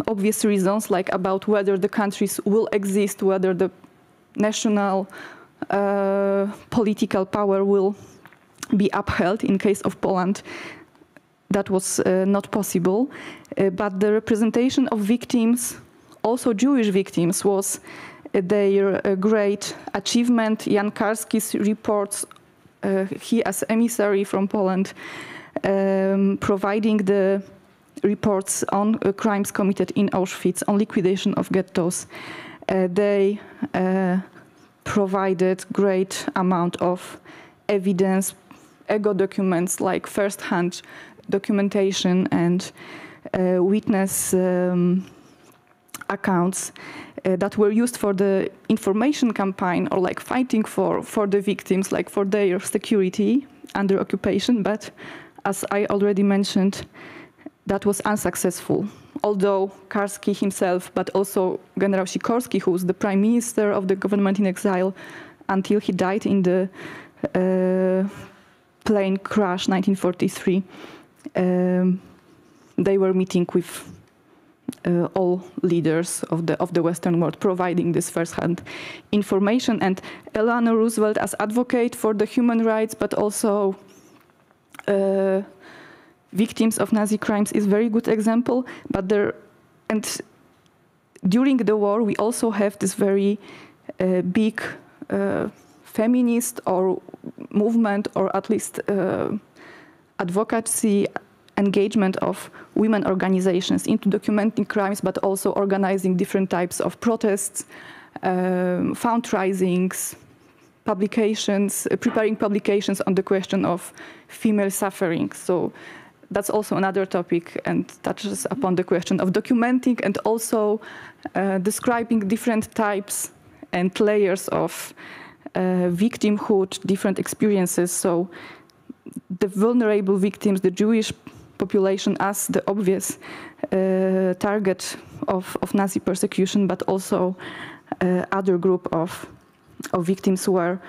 obvious reasons, like about whether the countries will exist, whether the national political power will be upheld. In case of Poland, that was not possible. But the representation of victims, also Jewish victims, was their great achievement. Jan Karski's reports, he as emissary from Poland, providing the reports on crimes committed in Auschwitz, on liquidation of ghettos. They provided great amount of evidence, ego documents like first-hand documentation and witness accounts that were used for the information campaign or like fighting for the victims, like for their security under occupation. But as I already mentioned, that was unsuccessful. Although Karski himself, but also General Sikorski, who was the prime minister of the government in exile until he died in the plane crash 1943, they were meeting with all leaders of the Western world, providing this first-hand information. And Eleanor Roosevelt, as advocate for the human rights, but also victims of Nazi crimes, is very good example. But during the war, we also have this very big feminist or movement, or at least advocacy engagement of women organizations into documenting crimes, but also organizing different types of protests, fundraisings, publications, preparing publications on the question of female suffering. So that's also another topic and touches upon the question of documenting and also describing different types and layers of victimhood, different experiences. So the vulnerable victims, the Jewish population as the obvious target of Nazi persecution, but also other group of victims who are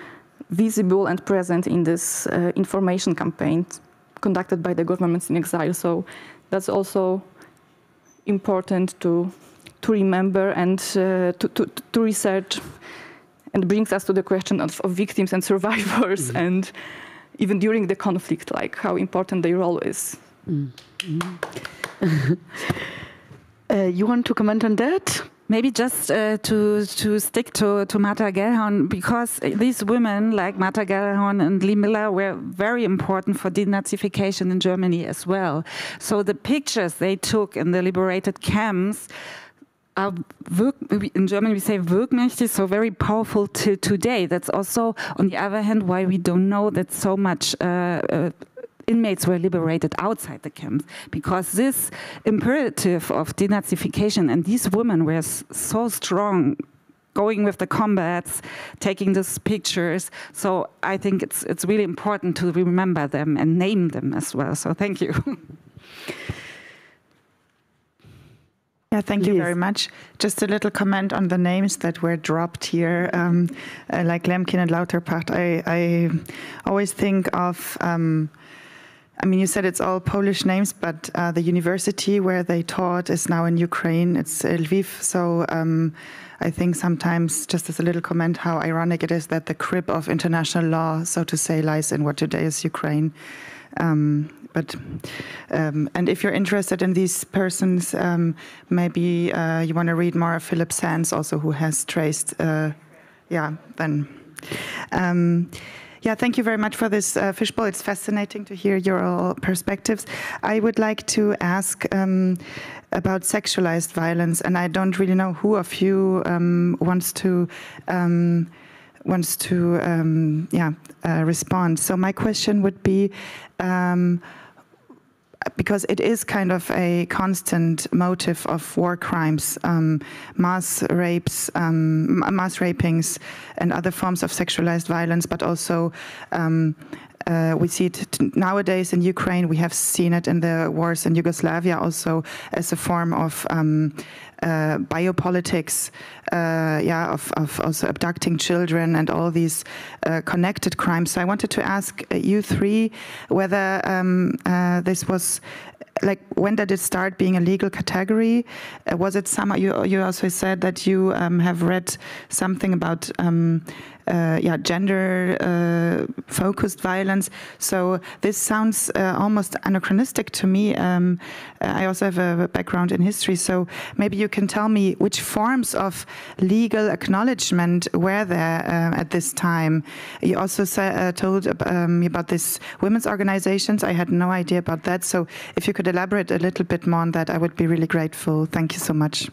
visible and present in this information campaign conducted by the governments in exile. So that's also important to remember and to research, and brings us to the question of victims and survivors, and even during the conflict, like how important their role is. You want to comment on that? Maybe just to stick to Martha Gellhorn, because these women like Martha Gellhorn and Lee Miller were very important for denazification in Germany as well. So the pictures they took in the liberated camps are, in German we say wirkmächtig, so very powerful till today. That's also, on the other hand, why we don't know that so much inmates were liberated outside the camps, because this imperative of denazification, and these women were so strong, going with the combats, taking these pictures. So I think it's really important to remember them and name them as well. So thank you. Yeah, thank you very much. Just a little comment on the names that were dropped here, like Lemkin and Lauterpacht. I always think of, I mean, you said it's all Polish names, but the university where they taught is now in Ukraine. It's Lviv. So I think sometimes, just as a little comment, how ironic it is that the crib of international law, so to say, lies in what today is Ukraine. And if you're interested in these persons, maybe you want to read more of Philip Sands, also, who has traced, yeah, thank you very much for this Fishbowl. It's fascinating to hear your perspectives. I would like to ask about sexualized violence, and I don't really know who of you wants to respond. So my question would be, because it is kind of a constant motive of war crimes, mass rapes, mass rapings, and other forms of sexualized violence, but also we see it nowadays in Ukraine. We have seen it in the wars in Yugoslavia also as a form of biopolitics, of also abducting children and all these connected crimes. So I wanted to ask you three whether this was, like, when did it start being a legal category? Was it some? You also said that you have read something about gender-focused violence. So this sounds almost anachronistic to me. I also have a background in history, so maybe you can tell me which forms of legal acknowledgement were there at this time. You also told about these women's organizations. I had no idea about that. So if you could elaborate a little bit more on that, I would be really grateful. Thank you so much.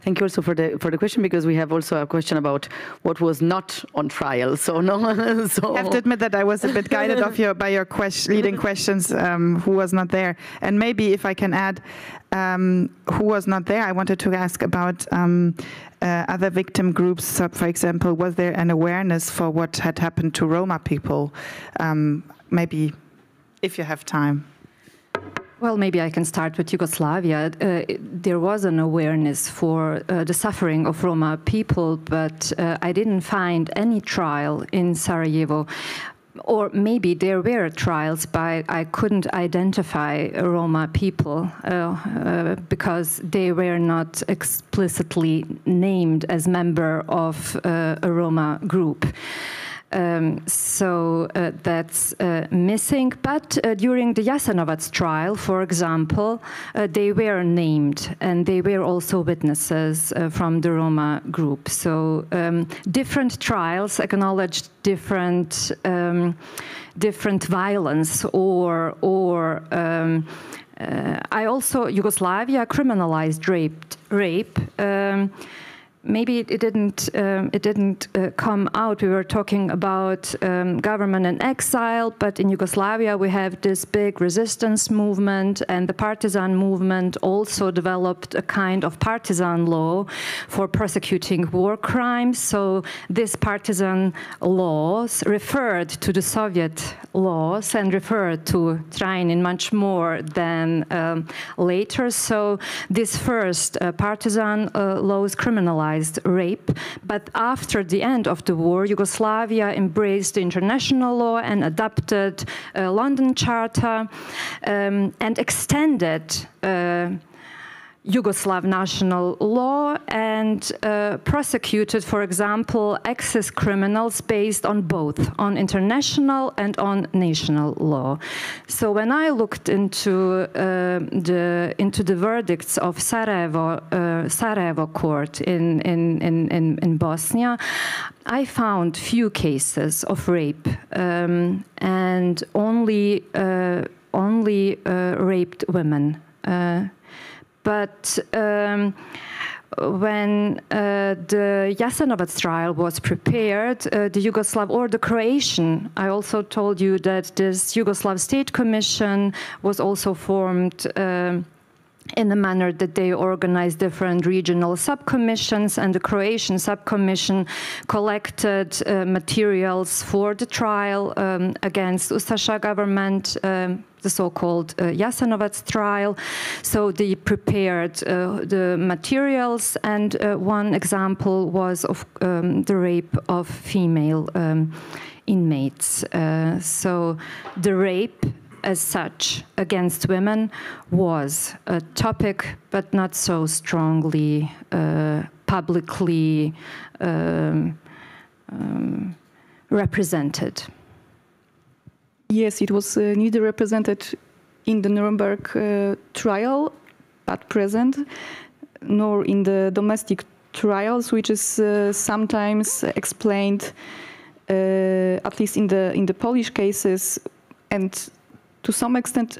Thank you also for the question, because we have also a question about what was not on trial. So no, so I have to admit that I was a bit guided by your leading questions. Who was not there, and maybe if I can add, who was not there. I wanted to ask about other victim groups. So, for example, was there an awareness for what had happened to Roma people? Maybe, if you have time. Well, maybe I can start with Yugoslavia. There was an awareness for the suffering of Roma people, but I didn't find any trial in Sarajevo. Or maybe there were trials, but I couldn't identify Roma people because they were not explicitly named as member of a Roma group. So that's missing. But during the Jasenovac trial, for example, they were named, and they were also witnesses from the Roma group. So different trials acknowledged different violence, or I also, Yugoslavia criminalized rape. maybe it didn't come out. We were talking about government in exile, but in Yugoslavia we have this big resistance movement, and the partisan movement also developed a kind of partisan law for prosecuting war crimes. So these partisan laws referred to the Soviet laws and referred to Trainin much more than later. So this first partisan laws criminalized rape, but after the end of the war, Yugoslavia embraced the international law and adopted London Charter and extended Yugoslav national law and prosecuted, for example, excess criminals based on both, on international and on national law. So when I looked into the verdicts of Sarajevo court in Bosnia, I found few cases of rape and only raped women. But when the Jasenovac trial was prepared, the Yugoslav or the Croatian, I also told you that this Yugoslav State Commission was also formed in the manner that they organized different regional subcommissions, and the Croatian subcommission collected materials for the trial against Ustaša government, the so-called Jasenovac trial. So they prepared the materials, and one example was of the rape of female inmates. So the rape as such against women was a topic, but not so strongly publicly represented. Yes, it was neither represented in the Nuremberg trial at present, nor in the domestic trials, which is sometimes explained, at least in the Polish cases, and to some extent,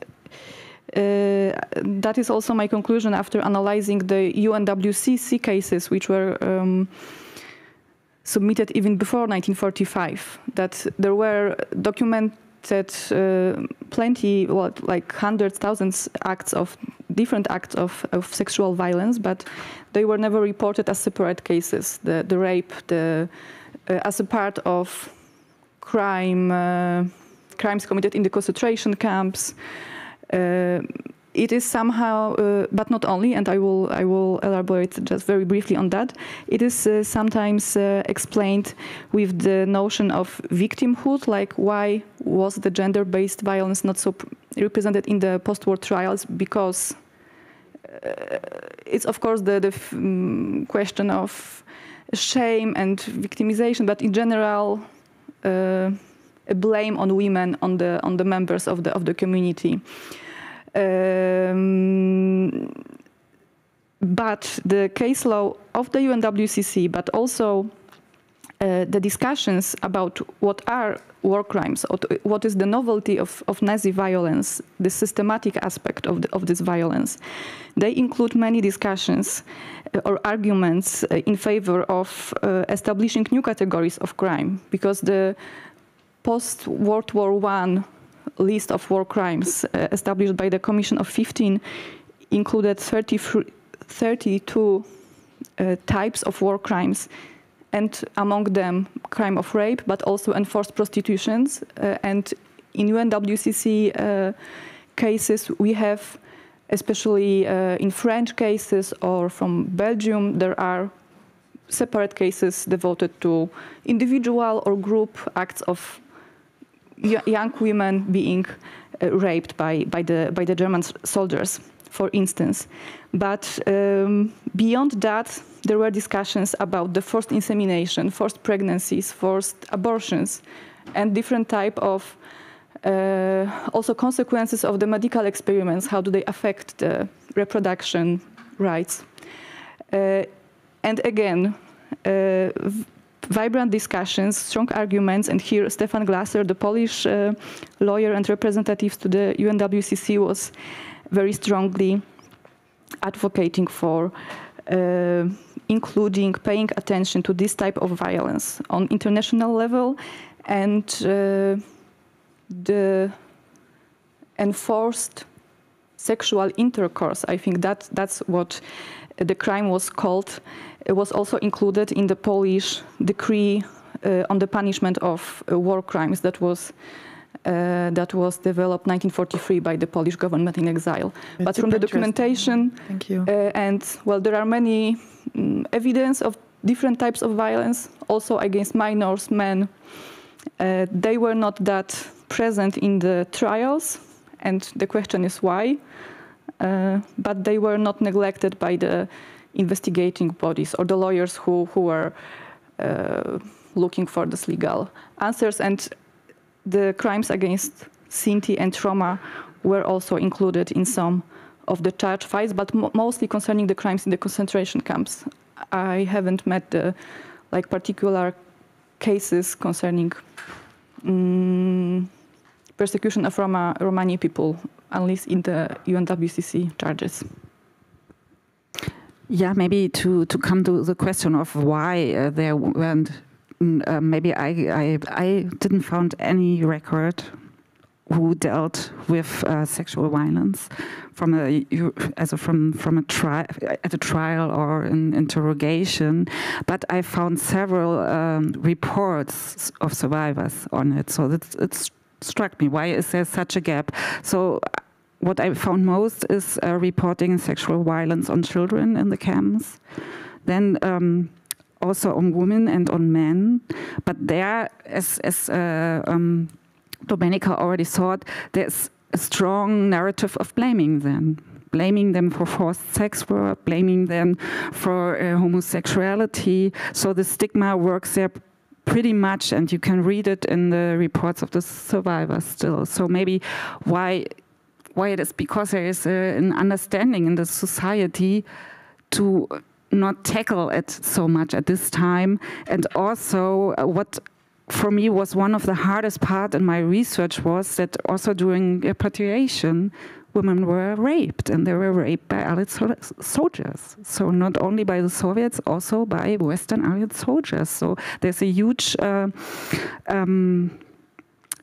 that is also my conclusion after analyzing the UNWCC cases, which were submitted even before 1945, that there were documented plenty, well, like hundreds, thousands different acts of sexual violence, but they were never reported as separate cases. The rape, as a part of crimes committed in the concentration camps. It is somehow, but not only, and I will elaborate just very briefly on that. It is sometimes explained with the notion of victimhood, like why was the gender-based violence not so represented in the post-war trials? Because it's of course the question of shame and victimization, but in general, a blame on women, on the members of the community. But the case law of the UNWCC, but also the discussions about what are war crimes, what is the novelty of Nazi violence, the systematic aspect of this violence, they include many discussions or arguments in favor of establishing new categories of crime, because the post-World War I list of war crimes established by the Commission of 15 included 32 types of war crimes, and among them crime of rape, but also enforced prostitutions. And in UNWCC cases, we have, especially in French cases or from Belgium, there are separate cases devoted to individual or group acts of young women being raped by the German soldiers, for instance. But beyond that, there were discussions about the forced insemination, forced pregnancies, forced abortions, and different type of also consequences of the medical experiments. How do they affect the reproduction rights? And again, vibrant discussions, strong arguments, and here Stefan Glaser, the Polish lawyer and representative to the UNWCC, was very strongly advocating for including paying attention to this type of violence on international level, and the enforced sexual intercourse. I think that's what the crime was called. It was also included in the Polish decree on the punishment of war crimes that was developed 1943 by the Polish government in exile. But from the documentation, thank you. And well, there are many evidence of different types of violence, also against minors, men. They were not that present in the trials, and the question is why. But they were not neglected by the investigating bodies or the lawyers who were looking for these legal answers. And the crimes against Sinti and Roma were also included in some of the charge files, but mostly concerning the crimes in the concentration camps. I haven't met the particular cases concerning persecution of Romani people, at least in the UNWCC charges. Yeah, maybe to come to the question of why there weren't. Maybe I didn't find any record who dealt with sexual violence from a trial or an interrogation, but I found several reports of survivors on it. So it struck me. Why is there such a gap? So what I found most is reporting sexual violence on children in the camps. Then. Also on women and on men, but there, as Dominika already thought, there's a strong narrative of blaming them for forced sex work, blaming them for homosexuality. So the stigma works there pretty much, and you can read it in the reports of the survivors still. So maybe why it is because there is an understanding in the society to not tackle it so much at this time. And also what for me was one of the hardest part in my research was that also during repatriation, women were raped, and they were raped by Allied soldiers. So not only by the Soviets, also by Western Allied soldiers. So there's a huge,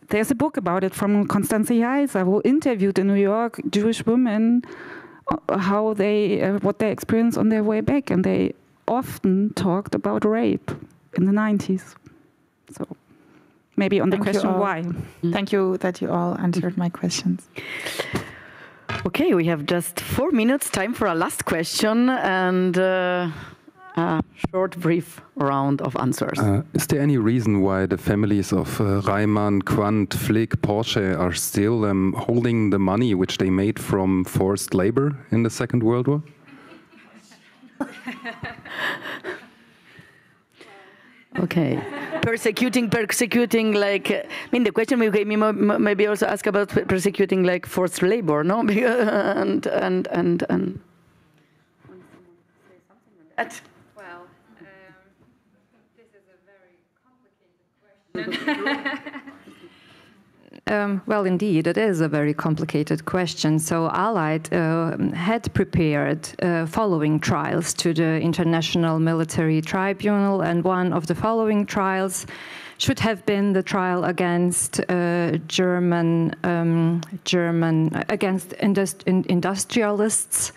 there's a book about it from Constanze Jaiser, who interviewed in New York Jewish women how what they experienced on their way back, and they often talked about rape in the 90s. So maybe on the question why. Thank you that you all answered my questions. Okay, we have just 4 minutes time for our last question and a short, brief round of answers. Is there any reason why the families of Reimann, Quandt, Flick, Porsche are still holding the money which they made from forced labor in the Second World War? Okay, persecuting, like, I mean, the question we maybe also ask about persecuting like forced labor, no? and Well, this is a very complicated question. Well, indeed, it is a very complicated question. So Allied had prepared following trials to the International Military Tribunal, and one of the following trials should have been the trial against against industrialists,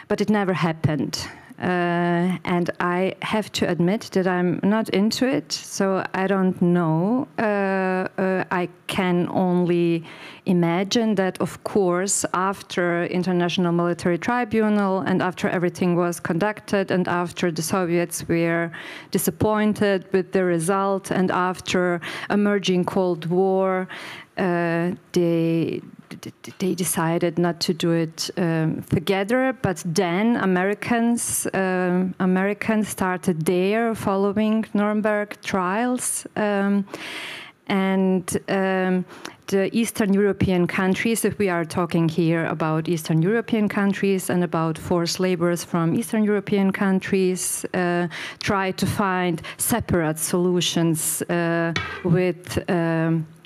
but it never happened. And I have to admit that I'm not into it, so I don't know. I can only imagine that, of course, after International Military Tribunal and after everything was conducted and after the Soviets were disappointed with the result and after emerging Cold War, they decided not to do it together, but then Americans started their following Nuremberg trials, and the Eastern European countries, if we are talking here about Eastern European countries and about forced laborers from Eastern European countries, try to find separate solutions with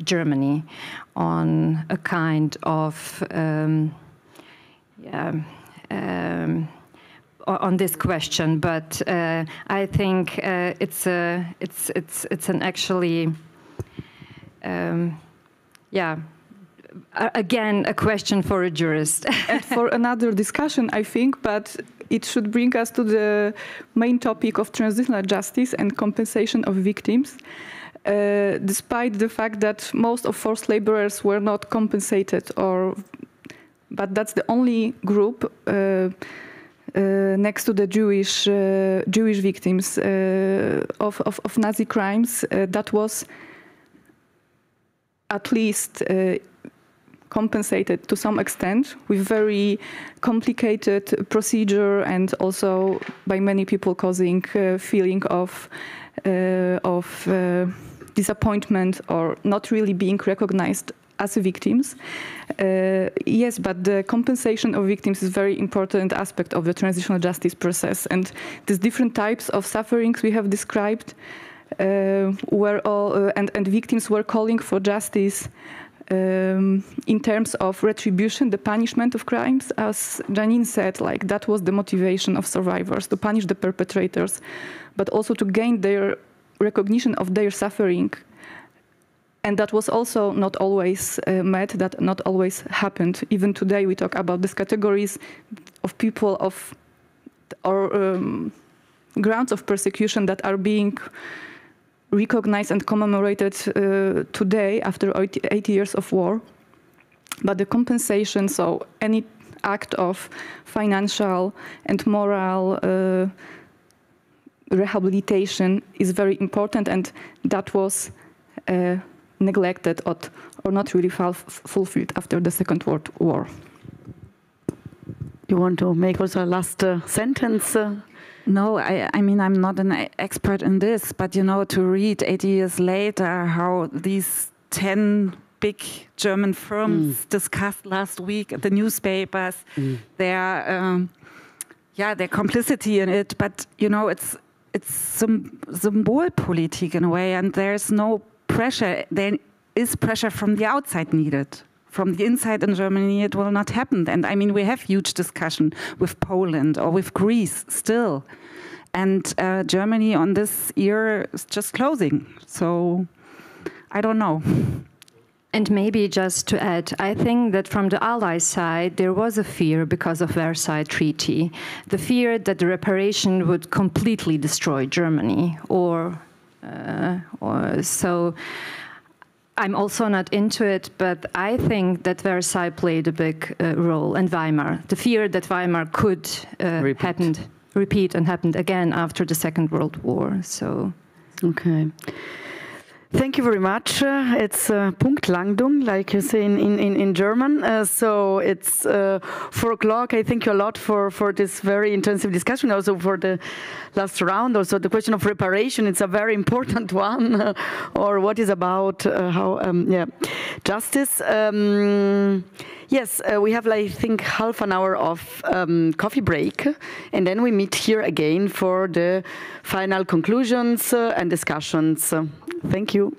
Germany on a kind of on this question, but I think it's an actually, yeah. Again, a question for a jurist. And for another discussion, I think, but it should bring us to the main topic of transitional justice and compensation of victims. Despite the fact that most of forced laborers were not compensated, but that's the only group next to the Jewish victims of Nazi crimes that was at least compensated to some extent with very complicated procedure, and also by many people causing feeling of disappointment or not really being recognized as victims. Yes, but the compensation of victims is a very important aspect of the transitional justice process, and these different types of sufferings we have described were all and victims were calling for justice in terms of retribution, the punishment of crimes. As Janine said, like that was the motivation of survivors, to punish the perpetrators, but also to gain their recognition of their suffering. And that was also not always met, that not always happened. Even today we talk about these categories of people or grounds of persecution that are being recognized and commemorated today after 80 years of war. But the compensation, so any act of financial and moral rehabilitation is very important, and that was neglected or not really fulfilled after the Second World War. You want to make also a last sentence? No, I mean, I'm not an expert in this, but, you know, to read 80 years later how these 10 big German firms discussed last week at the newspapers, their complicity in it, but, you know, it's symbolpolitik in a way, and there's no pressure. There is pressure from the outside needed. From the inside in Germany, it will not happen. And I mean, we have huge discussion with Poland or with Greece still. And Germany on this year is just closing. So I don't know. And maybe just to add, I think that from the Allies' side, there was a fear because of Versailles Treaty. The fear that the reparation would completely destroy Germany or so. I'm also not into it, but I think that Versailles played a big role, and Weimar. The fear that Weimar could repeat and happened again after the Second World War. So, okay. Thank you very much. It's Punktlandung, like you say in German. So it's 4 o'clock. I thank you a lot for this very intensive discussion, also for the last round. Also the question of reparation, it's a very important one, or what is about justice. Yes, we have, I think, half an hour of coffee break, and then we meet here again for the final conclusions and discussions. Thank you.